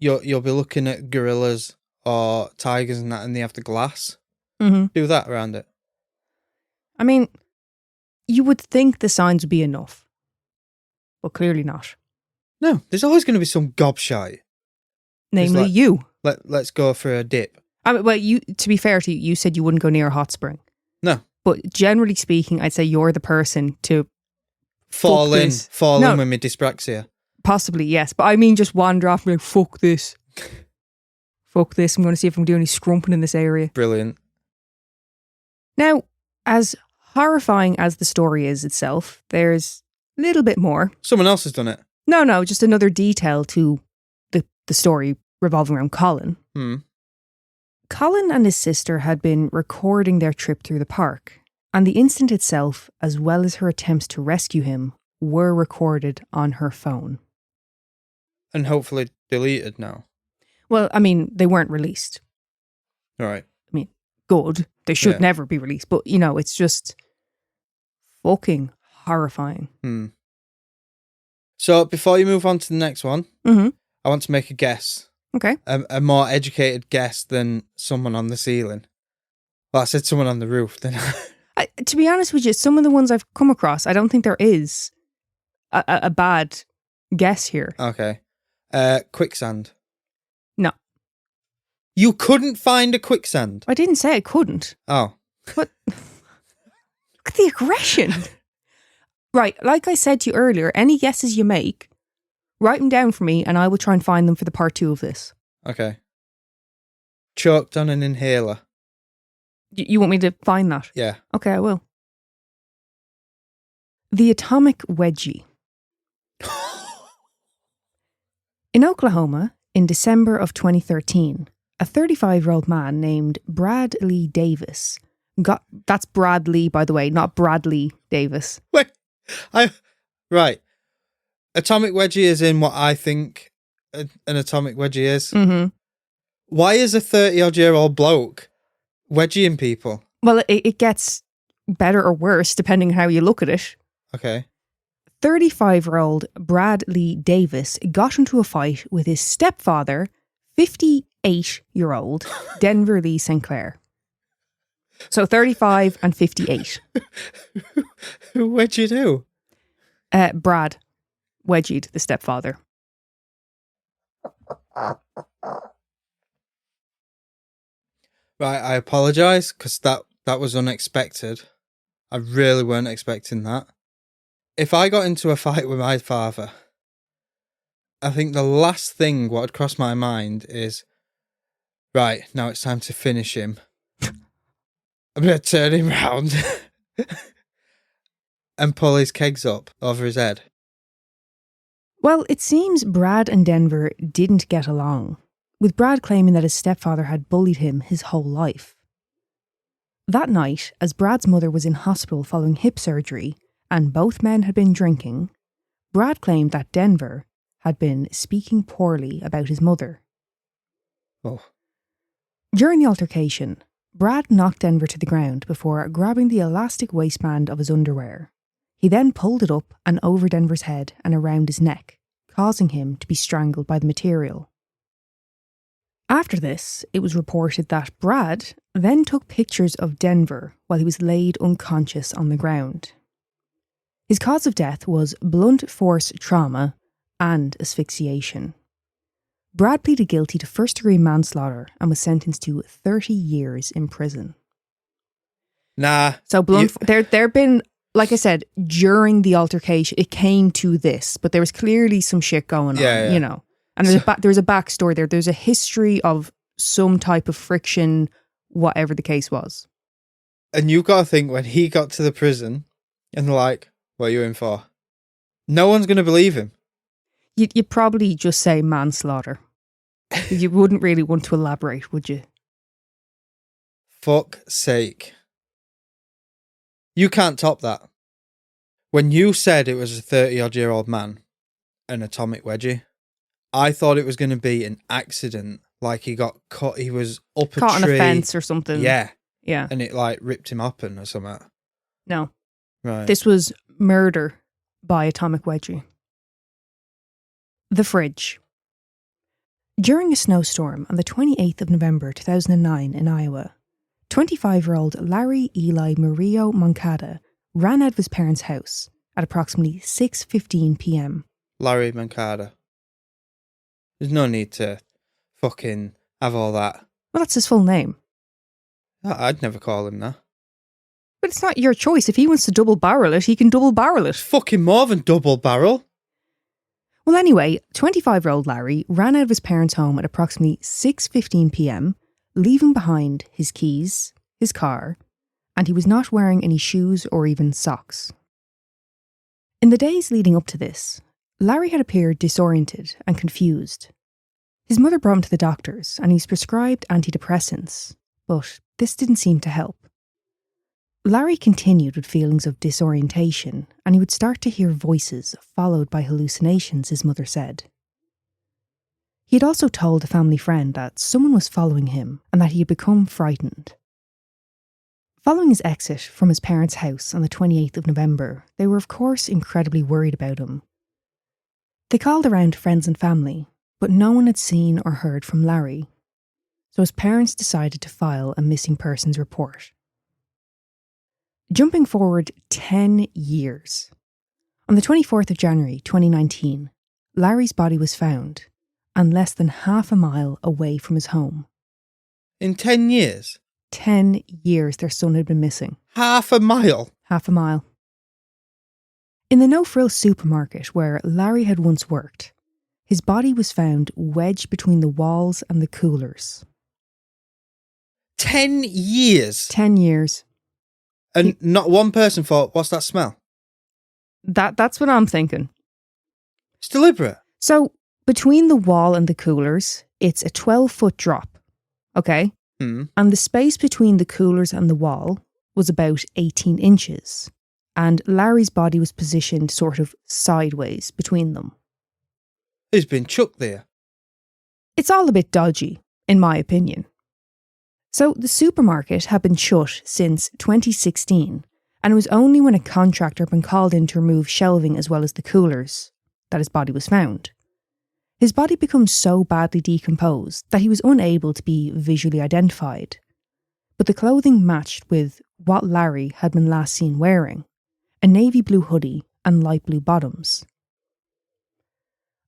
Speaker 3: you'll be looking at gorillas or tigers and that and they have the glass?
Speaker 2: Mm-hmm.
Speaker 3: Do that around it.
Speaker 2: I mean, you would think the signs would be enough, but clearly not.
Speaker 3: No, there's always going to be some gobshite.
Speaker 2: Namely you.
Speaker 3: Let's go for a dip.
Speaker 2: I mean, well, to be fair to you, you said you wouldn't go near a hot spring.
Speaker 3: No.
Speaker 2: But generally speaking, I'd say you're the person to
Speaker 3: fall in with my dyspraxia.
Speaker 2: Possibly, yes. But I mean just wander off and be like, fuck this. Fuck this. I'm going to see if I'm doing any scrumping in this area.
Speaker 3: Brilliant.
Speaker 2: Now, as horrifying as the story is itself, there's a little bit more.
Speaker 3: Someone else has done it.
Speaker 2: No, just another detail to the story revolving around Colin. Colin and his sister had been recording their trip through the park, and the incident itself, as well as her attempts to rescue him, were recorded on her phone.
Speaker 3: And hopefully deleted now.
Speaker 2: Well, I mean, they weren't released.
Speaker 3: All right.
Speaker 2: I mean, good. They should never be released, but, it's just fucking horrifying.
Speaker 3: So, before you move on to the next one, I want to make a guess.
Speaker 2: Okay.
Speaker 3: A more educated guess than someone on the ceiling. Well, I said someone on the roof. Then,
Speaker 2: to be honest with you, some of the ones I've come across, I don't think there is a bad guess here.
Speaker 3: Okay. Quicksand.
Speaker 2: No.
Speaker 3: You couldn't find a quicksand?
Speaker 2: I didn't say I couldn't.
Speaker 3: Oh.
Speaker 2: But look at the aggression. Right, like I said to you earlier, any guesses you make, write them down for me and I will try and find them for the part 2 of this.
Speaker 3: Okay. Choked on an inhaler.
Speaker 2: You want me to find that?
Speaker 3: Yeah.
Speaker 2: Okay, I will. The atomic wedgie. In Oklahoma, in December of 2013, a 35-year-old man named Brad Lee Davis that's Brad Lee, by the way, not Bradley Davis.
Speaker 3: Wait, right. Atomic wedgie is in what I think an atomic wedgie is.
Speaker 2: Mm-hmm.
Speaker 3: Why is a 30-odd-year-old bloke wedgieing people?
Speaker 2: Well, it gets better or worse depending on how you look at it.
Speaker 3: Okay.
Speaker 2: 35-year-old Brad Lee Davis got into a fight with his stepfather, 58-year-old Denver Lee Sinclair. So 35 and 58.
Speaker 3: What'd you do?
Speaker 2: Brad wedgied the stepfather.
Speaker 3: Right, I apologise because that was unexpected. I really weren't expecting that. If I got into a fight with my father, I think the last thing what would cross my mind is, right, now it's time to finish him. I'm going to turn him round and pull his kegs up over his head?
Speaker 2: Well, it seems Brad and Denver didn't get along, with Brad claiming that his stepfather had bullied him his whole life. That night, as Brad's mother was in hospital following hip surgery and both men had been drinking, Brad claimed that Denver had been speaking poorly about his mother.
Speaker 3: Oh.
Speaker 2: During the altercation, Brad knocked Denver to the ground before grabbing the elastic waistband of his underwear. He then pulled it up and over Denver's head and around his neck, causing him to be strangled by the material. After this, it was reported that Brad then took pictures of Denver while he was laid unconscious on the ground. His cause of death was blunt force trauma and asphyxiation. Brad pleaded guilty to first-degree manslaughter and was sentenced to 30 years in prison.
Speaker 3: Nah.
Speaker 2: So there'd been, like I said, during the altercation, it came to this, but there was clearly some shit going on, you know. And there's a backstory there. There's a history of some type of friction, whatever the case was.
Speaker 3: And you've got to think, when he got to the prison and they're like, what are you in for? No one's going to believe him.
Speaker 2: You'd probably just say manslaughter. You wouldn't really want to elaborate, would you?
Speaker 3: Fuck's sake. You can't top that. When you said it was a 30-odd-year-old man, an atomic wedgie, I thought it was going to be an accident. Like he got caught, he was up a tree.
Speaker 2: Caught on a fence or something.
Speaker 3: Yeah.
Speaker 2: Yeah.
Speaker 3: And it like ripped him open or something.
Speaker 2: No.
Speaker 3: Right.
Speaker 2: This was murder by atomic wedgie. The fridge. During a snowstorm on the 28th of November 2009 in Iowa, 25-year-old Larry Eli Murillo Moncada ran out of his parents' house at approximately 6:15 p.m.
Speaker 3: Larry Moncada. There's no need to fucking have all that.
Speaker 2: Well, that's his full name.
Speaker 3: I'd never call him that.
Speaker 2: But it's not your choice. If he wants to double barrel it, he can double barrel it.
Speaker 3: Fucking more than double barrel.
Speaker 2: Well, anyway, 25-year-old Larry ran out of his parents' home at approximately 6:15 p.m, leaving behind his keys, his car, and he was not wearing any shoes or even socks. In the days leading up to this, Larry had appeared disoriented and confused. His mother brought him to the doctors and he was prescribed antidepressants, but this didn't seem to help. Larry continued with feelings of disorientation and he would start to hear voices followed by hallucinations, his mother said. He had also told a family friend that someone was following him and that he had become frightened. Following his exit from his parents' house on the 28th of November, they were of course incredibly worried about him. They called around friends and family, but no one had seen or heard from Larry, so his parents decided to file a missing persons report. Jumping forward 10 years. On the 24th of January 2019, Larry's body was found, and less than half a mile away from his home.
Speaker 3: In 10 years?
Speaker 2: 10 years their son had been missing.
Speaker 3: Half a mile?
Speaker 2: Half a mile. In the no-frills supermarket where Larry had once worked, his body was found wedged between the walls and the coolers.
Speaker 3: 10 years?
Speaker 2: 10 years.
Speaker 3: And not one person thought, what's that smell?
Speaker 2: That's what I'm thinking.
Speaker 3: It's deliberate.
Speaker 2: So, between the wall and the coolers, it's a 12-foot drop, okay?
Speaker 3: Mm.
Speaker 2: And the space between the coolers and the wall was about 18 inches. And Larry's body was positioned sort of sideways between them.
Speaker 3: He's been chucked there.
Speaker 2: It's all a bit dodgy, in my opinion. So the supermarket had been shut since 2016, and it was only when a contractor had been called in to remove shelving as well as the coolers that his body was found. His body became so badly decomposed that he was unable to be visually identified, but the clothing matched with what Larry had been last seen wearing, a navy blue hoodie and light blue bottoms.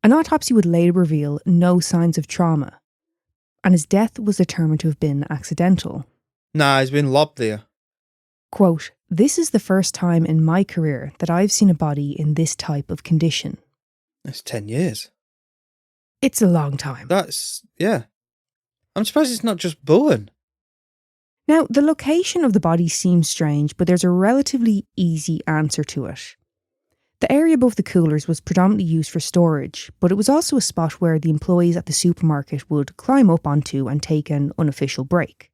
Speaker 2: An autopsy would later reveal no signs of trauma, and his death was determined to have been accidental.
Speaker 3: Nah, he's been lobbed there.
Speaker 2: Quote, "This is the first time in my career that I've seen a body in this type of condition."
Speaker 3: That's 10 years.
Speaker 2: It's a long time.
Speaker 3: Yeah. I'm surprised it's not just born.
Speaker 2: Now, the location of the body seems strange, but there's a relatively easy answer to it. The area above the coolers was predominantly used for storage, but it was also a spot where the employees at the supermarket would climb up onto and take an unofficial break.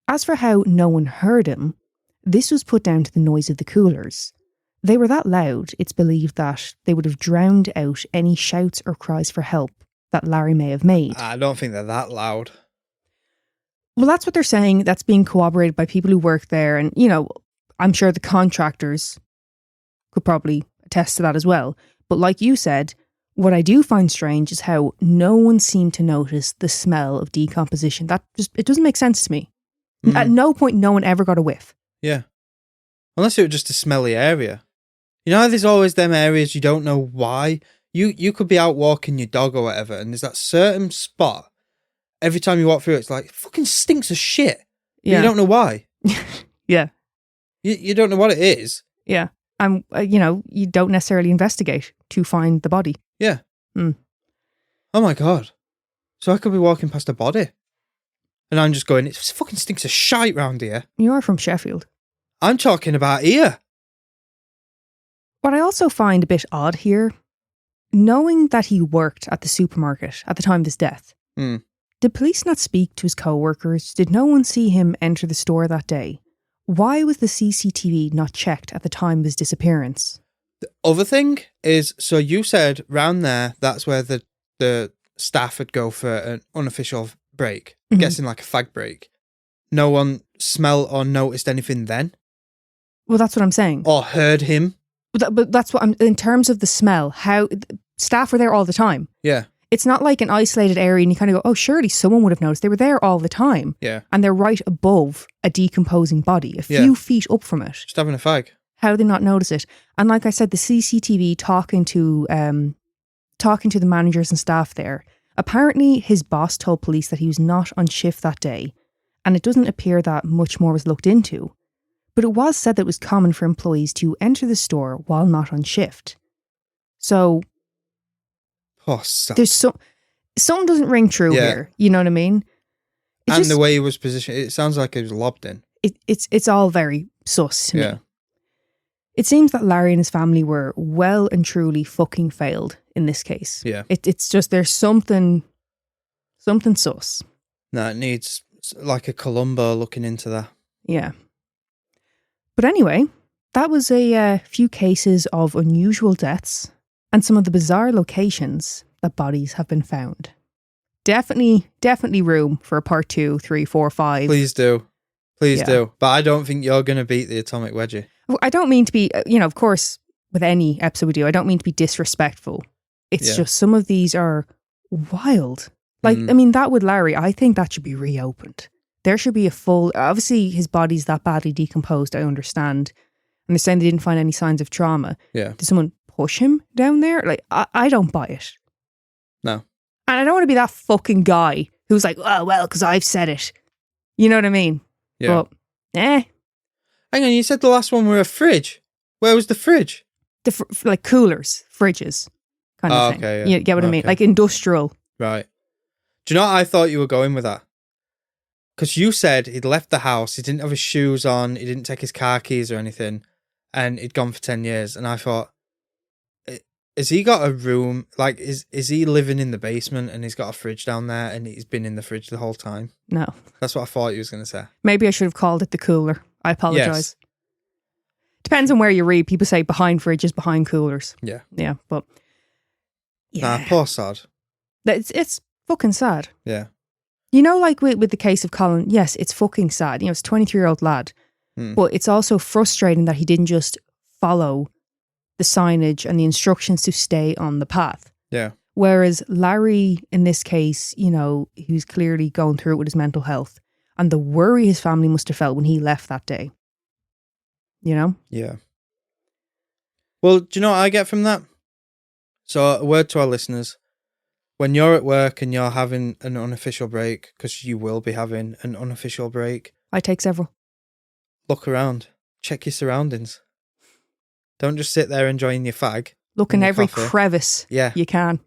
Speaker 2: As for how no one heard him, this was put down to the noise of the coolers. They were that loud, it's believed that they would have drowned out any shouts or cries for help that Larry may have made.
Speaker 3: I don't think they're that loud.
Speaker 2: Well, that's what they're saying. That's being corroborated by people who work there. And, I'm sure the contractors could probably attest to that as well. But like you said, what I do find strange is how no one seemed to notice the smell of decomposition. It doesn't make sense to me. At no point, no one ever got a whiff.
Speaker 3: Yeah. Unless it was just a smelly area. You know how there's always them areas you don't know why? You could be out walking your dog or whatever, and there's that certain spot. Every time you walk through, it's like, it fucking stinks of shit. Yeah. You don't know why.
Speaker 2: Yeah.
Speaker 3: You don't know what it is.
Speaker 2: Yeah. You don't necessarily investigate to find the body.
Speaker 3: Yeah. Oh my God. So I could be walking past a body. And I'm just going, it fucking stinks of shite round here.
Speaker 2: You are from Sheffield.
Speaker 3: I'm talking about here.
Speaker 2: What I also find a bit odd here, knowing that he worked at the supermarket at the time of his death, did police not speak to his co-workers? Did no one see him enter the store that day? Why was the CCTV not checked at the time of his disappearance?
Speaker 3: The other thing is, so you said round there, that's where the staff would go for an unofficial break. Guessing like a fag break. No one smelled or noticed anything then?
Speaker 2: Well, that's what I'm saying.
Speaker 3: Or heard him?
Speaker 2: But that's what in terms of the smell, how staff were there all the time.
Speaker 3: Yeah.
Speaker 2: It's not like an isolated area and you kind of go, oh, surely someone would have noticed. They were there all the time.
Speaker 3: Yeah.
Speaker 2: And they're right above a decomposing body, a few feet up from it.
Speaker 3: Just having a fag.
Speaker 2: How did they not notice it? And like I said, the CCTV talking to the managers and staff there, apparently his boss told police that he was not on shift that day, and it doesn't appear that much more was looked into. But it was said that it was common for employees to enter the store while not on shift. So there's something doesn't ring true here. You know what I mean?
Speaker 3: The way he was positioned, it sounds like he was lobbed in.
Speaker 2: It's all very sus to me. It seems that Larry and his family were well and truly fucking failed in this case.
Speaker 3: Yeah.
Speaker 2: It's just there's something sus.
Speaker 3: No, it needs like a Columbo looking into that.
Speaker 2: Yeah. But anyway, that was a few cases of unusual deaths and some of the bizarre locations that bodies have been found. Definitely room for a part 2, 3, 4, 5.
Speaker 3: Please do. Please do. But I don't think you're going to beat the Atomic Wedgie.
Speaker 2: I don't mean to be, of course, with any episode we do, I don't mean to be disrespectful. It's just some of these are wild. Like, I mean, that with Larry, I think that should be reopened. There should be a full, obviously his body's that badly decomposed, I understand. And they're saying they didn't find any signs of trauma.
Speaker 3: Yeah.
Speaker 2: Did someone push him down there? Like, I don't buy it.
Speaker 3: No.
Speaker 2: And I don't want to be that fucking guy who's like, oh, well, because I've said it. You know what I mean?
Speaker 3: Yeah.
Speaker 2: But,
Speaker 3: Hang on, you said the last one were a fridge. Where was the fridge?
Speaker 2: Like coolers, fridges, kind of thing.
Speaker 3: Okay, yeah.
Speaker 2: You get what I mean? Like industrial.
Speaker 3: Right. Do you know what I thought you were going with that? Because you said he'd left the house, he didn't have his shoes on, he didn't take his car keys or anything, and he'd gone for 10 years. And I thought, has he got a room? Like, is he living in the basement and he's got a fridge down there and he's been in the fridge the whole time?
Speaker 2: No.
Speaker 3: That's what I thought he was going to say.
Speaker 2: Maybe I should have called it the cooler. I apologise.
Speaker 3: Yes.
Speaker 2: Depends on where you read. People say behind fridges, behind coolers.
Speaker 3: Yeah.
Speaker 2: Yeah, but... Yeah.
Speaker 3: Nah, poor sod.
Speaker 2: It's fucking sad.
Speaker 3: Yeah.
Speaker 2: You know, like with the case of Colin, yes, it's fucking sad. It's a 23-year-old lad. But it's also frustrating that he didn't just follow the signage and the instructions to stay on the path.
Speaker 3: Yeah.
Speaker 2: Whereas Larry, in this case, he was clearly going through it with his mental health and the worry his family must have felt when he left that day.
Speaker 3: Yeah. Well, do you know what I get from that? So a word to our listeners. When you're at work and you're having an unofficial break, because you will be having an unofficial break.
Speaker 2: I take several.
Speaker 3: Look around. Check your surroundings. Don't just sit there enjoying your fag.
Speaker 2: Look in every crevice you can.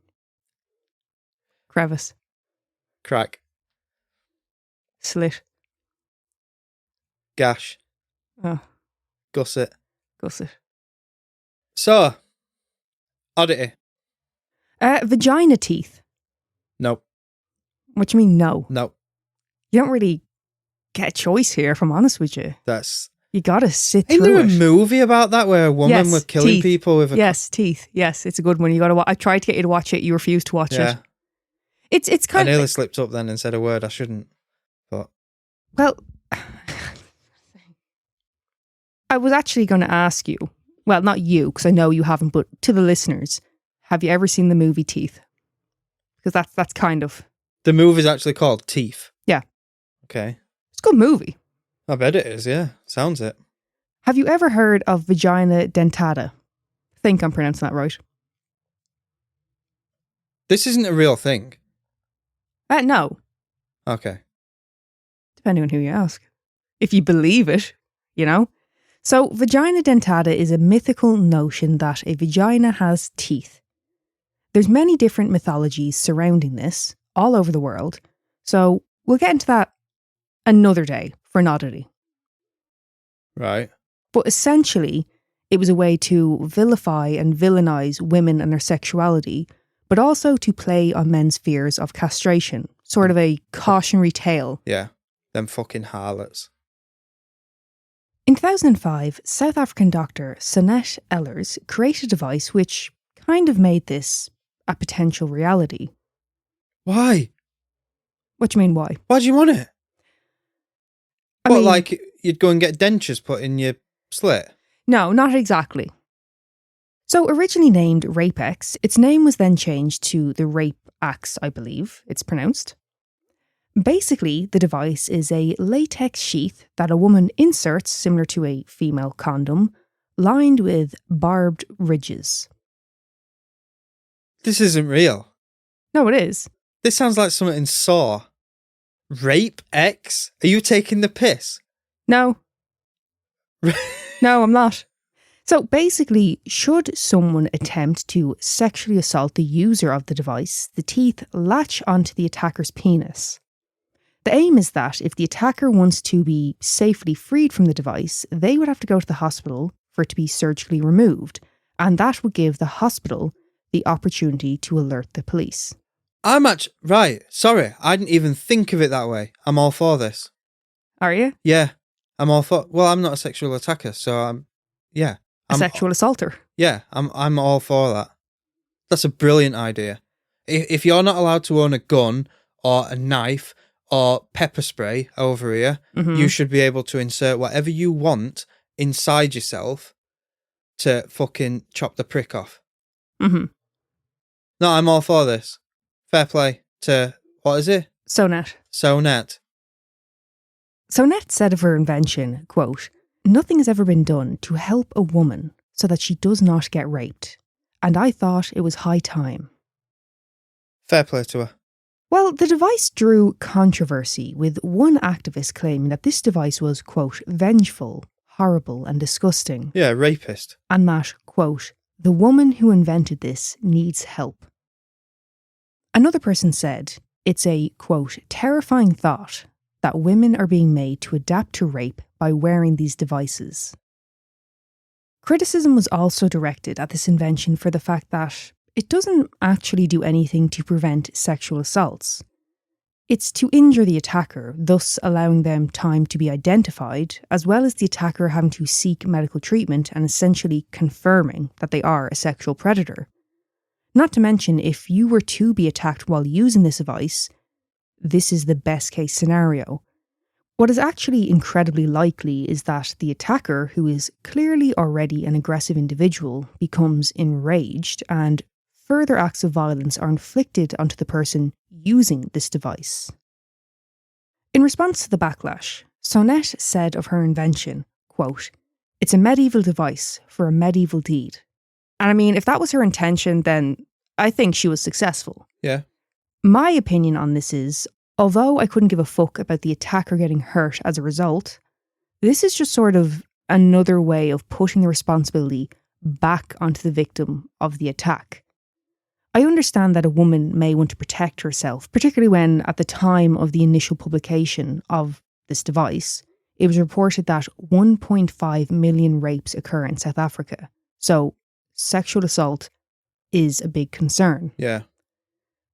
Speaker 2: Crevice.
Speaker 3: Crack.
Speaker 2: Slit.
Speaker 3: Gash.
Speaker 2: Oh,
Speaker 3: Gusset.
Speaker 2: gusset.
Speaker 3: So, oddity.
Speaker 2: Vagina teeth.
Speaker 3: Nope.
Speaker 2: What do you mean, no?
Speaker 3: Nope.
Speaker 2: You don't really get a choice here, if I'm honest with you.
Speaker 3: That's...
Speaker 2: You gotta sit
Speaker 3: Ain't
Speaker 2: through
Speaker 3: there a
Speaker 2: it.
Speaker 3: movie about that where a woman
Speaker 2: Yes,
Speaker 3: was killing
Speaker 2: teeth.
Speaker 3: people with a...
Speaker 2: Yes, teeth. Yes, it's a good one. You gotta. I tried to get you to watch it. You refused to watch
Speaker 3: Yeah.
Speaker 2: it. It's
Speaker 3: I
Speaker 2: kind
Speaker 3: nearly
Speaker 2: of
Speaker 3: slipped up then and said a word I shouldn't. But
Speaker 2: well. I was actually going to ask you. Well, not you, because I know you haven't, but to the listeners, have you ever seen the movie Teeth? Because that's kind of
Speaker 3: the movie's actually called Teeth.
Speaker 2: Yeah.
Speaker 3: Okay.
Speaker 2: It's a good movie.
Speaker 3: I bet it is, yeah. Sounds it.
Speaker 2: Have you ever heard of vagina dentata? I think I'm pronouncing that right.
Speaker 3: This isn't a real thing.
Speaker 2: No,
Speaker 3: Okay.
Speaker 2: depending on who you ask. If you believe it, you know. So, vagina dentata is a mythical notion that a vagina has teeth. There's many different mythologies surrounding this all over the world. So, we'll get into that another day for an oddity.
Speaker 3: Right.
Speaker 2: But essentially, it was a way to vilify and villainize women and their sexuality, but also to play on men's fears of castration. Sort of a cautionary tale.
Speaker 3: Yeah. Them fucking harlots.
Speaker 2: In 2005, South African doctor Sonette Ehlers created a device which kind of made this a potential reality.
Speaker 3: Why?
Speaker 2: What do you mean, why?
Speaker 3: Why do you want it?
Speaker 2: I
Speaker 3: What,
Speaker 2: mean,
Speaker 3: like you'd go and get dentures put in your slit?
Speaker 2: No, not exactly. So originally named Rapex, its name was then changed to the Rape Axe, I believe it's pronounced. Basically, the device is a latex sheath that a woman inserts, similar to a female condom, lined with barbed ridges.
Speaker 3: This isn't real.
Speaker 2: No, it is.
Speaker 3: This sounds like something in Saw. Rape X? Are you taking the piss?
Speaker 2: No. No, I'm not. So basically, should someone attempt to sexually assault the user of the device, the teeth latch onto the attacker's penis. The aim is that if the attacker wants to be safely freed from the device, they would have to go to the hospital for it to be surgically removed, and that would give the hospital the opportunity to alert the police.
Speaker 3: Right, sorry, I didn't even think of it that way. I'm all for this.
Speaker 2: Are you?
Speaker 3: Yeah, I'm all for... Well, I'm not a sexual attacker, so yeah.
Speaker 2: A sexual assaulter.
Speaker 3: Yeah, I'm all for that. That's a brilliant idea. If you're not allowed to own a gun or a knife or pepper spray over here, you should be able to insert whatever you want inside yourself to fucking chop the prick off.
Speaker 2: Mm-hmm.
Speaker 3: No, I'm all for this. Fair play to, what is it?
Speaker 2: Sonette.
Speaker 3: Sonette.
Speaker 2: Sonette said of her invention, quote, "Nothing has ever been done to help a woman so that she does not get raped, and I thought it was high time."
Speaker 3: Fair play to her.
Speaker 2: Well, the device drew controversy, with one activist claiming that this device was, quote, "vengeful, horrible and disgusting."
Speaker 3: Yeah, rapist.
Speaker 2: And that, quote, "the woman who invented this needs help." Another person said, it's a, quote, "terrifying thought that women are being made to adapt to rape by wearing these devices." Criticism was also directed at this invention for the fact that it doesn't actually do anything to prevent sexual assaults. It's to injure the attacker, thus allowing them time to be identified, as well as the attacker having to seek medical treatment and essentially confirming that they are a sexual predator. Not to mention, if you were to be attacked while using this device, this is the best case scenario. What is actually incredibly likely is that the attacker, who is clearly already an aggressive individual, becomes enraged and further acts of violence are inflicted onto the person using this device. In response to the backlash, Sonette said of her invention, quote, "It's a medieval device for a medieval deed." And I mean, if that was her intention, then I think she was successful.
Speaker 3: Yeah.
Speaker 2: My opinion on this is, although I couldn't give a fuck about the attacker getting hurt as a result, this is just sort of another way of putting the responsibility back onto the victim of the attack. I understand that a woman may want to protect herself, particularly when, at the time of the initial publication of this device, it was reported that 1.5 million rapes occur in South Africa. So sexual assault is a big concern.
Speaker 3: Yeah.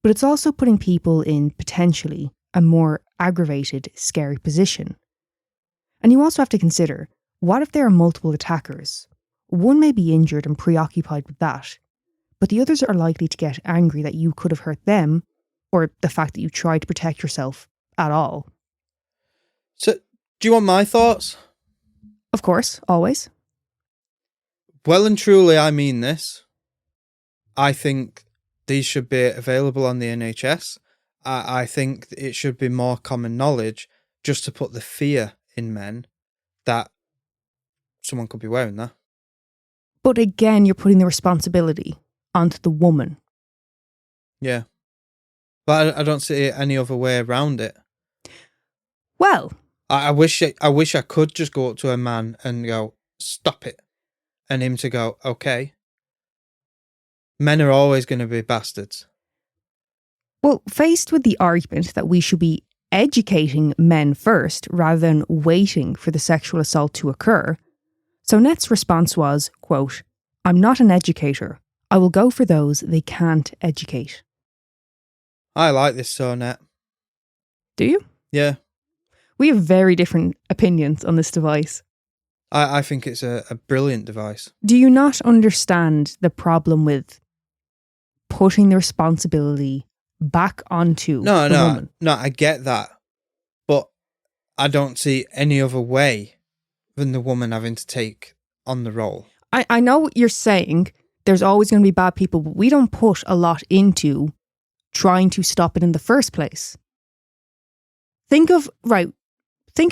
Speaker 2: But it's also putting people in potentially a more aggravated, scary position. And you also have to consider, what if there are multiple attackers? One may be injured and preoccupied with that, but the others are likely to get angry that you could have hurt them, or the fact that you tried to protect yourself at all.
Speaker 3: So, do you want my thoughts?
Speaker 2: Of course, always.
Speaker 3: Well and truly, I mean this. I think these should be available on the NHS. I think it should be more common knowledge just to put the fear in men that someone could be wearing that.
Speaker 2: But again, you're putting the responsibility onto the woman.
Speaker 3: Yeah. But I don't see any other way around it.
Speaker 2: Well,
Speaker 3: I wish I could just go up to a man and go, stop it. And him to go, okay. Men are always going to be bastards.
Speaker 2: well, faced with the argument that we should be educating men first rather than waiting for the sexual assault to occur, so Net's response was, quote, "I'm not an educator. I will go for those they can't educate."
Speaker 3: I like this so Net.
Speaker 2: Do you?
Speaker 3: Yeah.
Speaker 2: We have very different opinions on this device.
Speaker 3: I think it's a brilliant device.
Speaker 2: Do you not understand the problem with putting the responsibility back onto the woman?
Speaker 3: No, I get that. But I don't see any other way than the woman having to take on the role.
Speaker 2: I know what you're saying. There's always going to be bad people, but we don't put a lot into trying to stop it in the first place. Think of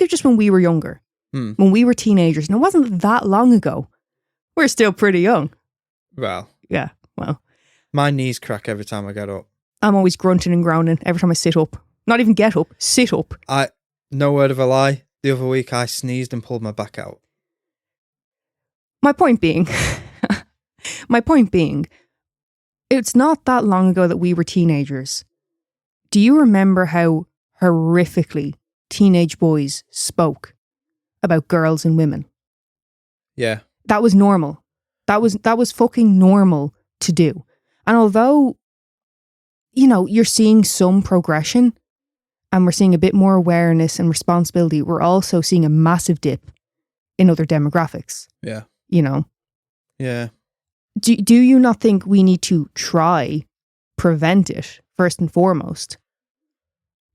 Speaker 2: just when we were younger. When we were teenagers, and it wasn't that long ago. We're still pretty young.
Speaker 3: Well.
Speaker 2: Yeah, well.
Speaker 3: My knees crack every time I get up.
Speaker 2: I'm always grunting and groaning every time I sit up. Not even get up, sit up.
Speaker 3: No word of a lie, the other week I sneezed and pulled my back out.
Speaker 2: My point being, it's not that long ago that we were teenagers. Do you remember how horrifically teenage boys spoke about girls and women?
Speaker 3: Yeah.
Speaker 2: That was normal. That was fucking normal to do. And although, you're seeing some progression and we're seeing a bit more awareness and responsibility, we're also seeing a massive dip in other demographics.
Speaker 3: Yeah.
Speaker 2: Yeah. Do you not think we need to try prevent it first and foremost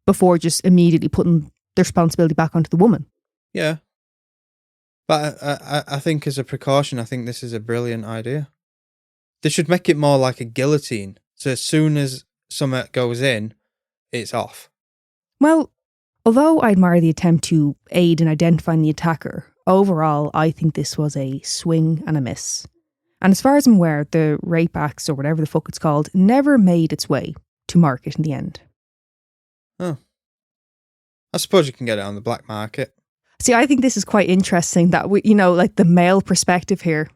Speaker 2: before just immediately putting the responsibility back onto the woman?
Speaker 3: Yeah. But I think as a precaution, I think this is a brilliant idea. They should make it more like a guillotine. So as soon as something goes in, it's off.
Speaker 2: Well, although I admire the attempt to aid in identifying the attacker, overall, I think this was a swing and a miss. And as far as I'm aware, the Rape Axe, or whatever the fuck it's called, never made its way to market in the end.
Speaker 3: Oh. I suppose you can get it on the black market.
Speaker 2: See, I think this is quite interesting that we, like the male perspective here.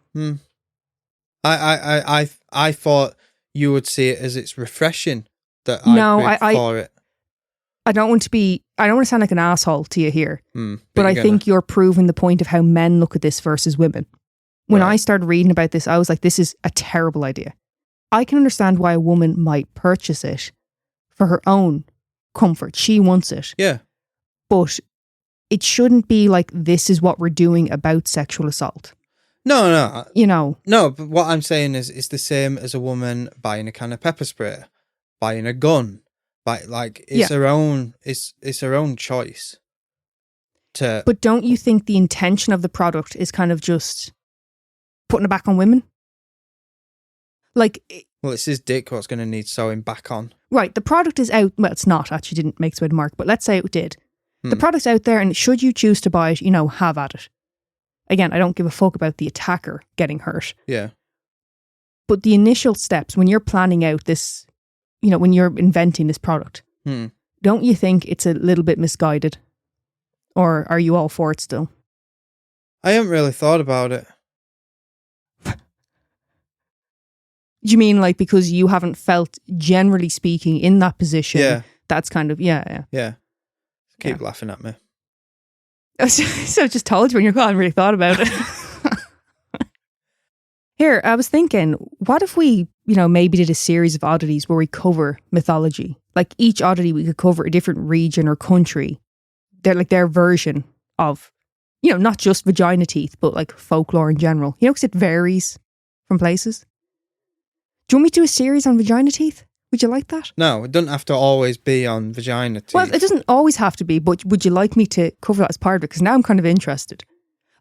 Speaker 3: I thought you would see it as it's refreshing that I for it.
Speaker 2: I don't want to sound like an asshole to you here, but I think you're proving the point of how men look at this versus women. When I started reading about this, I was like, this is a terrible idea. I can understand why a woman might purchase it for her own comfort. She wants it.
Speaker 3: Yeah.
Speaker 2: But it shouldn't be like, this is what we're doing about sexual assault.
Speaker 3: No.
Speaker 2: No,
Speaker 3: but what I'm saying is it's the same as a woman buying a can of pepper spray, buying a gun. It's her own choice. But
Speaker 2: don't you think the intention of the product is kind of just putting it back on women? Well,
Speaker 3: it's his dick what's going to need sewing back on.
Speaker 2: Right, the product is out. Well, it's not, actually didn't make its way to market, but let's say it did. The product's out there, and should you choose to buy it, have at it. Again, I don't give a fuck about the attacker getting hurt.
Speaker 3: Yeah.
Speaker 2: But the initial steps, when you're planning out this, when you're inventing this product, don't you think it's a little bit misguided? Or are you all for it still?
Speaker 3: I haven't really thought about it.
Speaker 2: Do you mean because you haven't felt, generally speaking, in that position?
Speaker 3: Yeah.
Speaker 2: That's kind of, yeah.
Speaker 3: Keep laughing at me.
Speaker 2: So I just told you when you're gone, really thought about it. Here, I was thinking, what if we, maybe did a series of oddities where we cover mythology? Like each oddity, we could cover a different region or country. They're like their version of, not just vagina teeth, but like folklore in general. Because it varies from places. Do you want me to do a series on vagina teeth? Would you like that?
Speaker 3: No, it doesn't have to always be on vagina teeth.
Speaker 2: Well, it doesn't always have to be, but would you like me to cover that as part of it? Because now I'm kind of interested.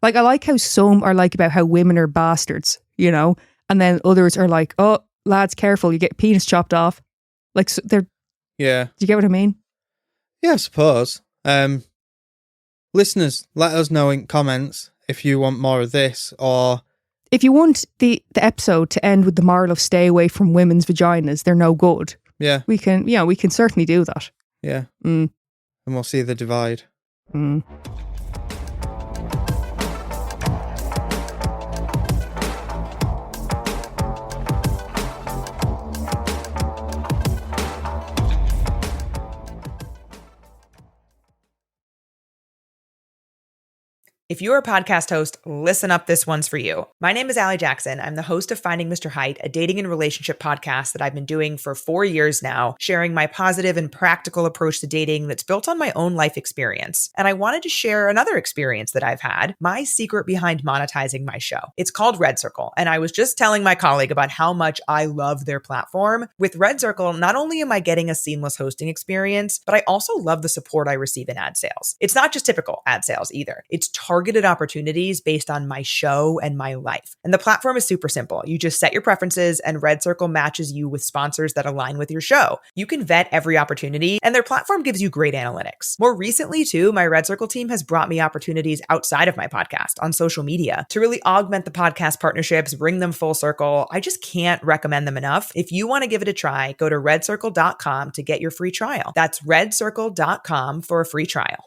Speaker 2: Like, I like how some are like about how women are bastards, and then others are like, oh, lads, careful, you get penis chopped off. Like, so they're...
Speaker 3: Yeah.
Speaker 2: Do you get what I mean?
Speaker 3: Yeah, I suppose. Listeners, let us know in comments if you want more of this, or...
Speaker 2: If you want the episode to end with the moral of stay away from women's vaginas, they're no good.
Speaker 3: Yeah.
Speaker 2: We can certainly do that.
Speaker 3: Yeah. And we'll see the divide.
Speaker 1: If you're a podcast host, listen up, this one's for you. My name is Allie Jackson. I'm the host of Finding Mr. Height, a dating and relationship podcast that I've been doing for 4 years now, sharing my positive and practical approach to dating that's built on my own life experience. And I wanted to share another experience that I've had, my secret behind monetizing my show. It's called Red Circle, and I was just telling my colleague about how much I love their platform. With Red Circle, not only am I getting a seamless hosting experience, but I also love the support I receive in ad sales. It's not just typical ad sales either. It's targeted opportunities based on my show and my life. And the platform is super simple. You just set your preferences and Red Circle matches you with sponsors that align with your show. You can vet every opportunity and their platform gives you great analytics. More recently too, my Red Circle team has brought me opportunities outside of my podcast on social media to really augment the podcast partnerships, bring them full circle. I just can't recommend them enough. If you want to give it a try, go to redcircle.com to get your free trial. That's redcircle.com for a free trial.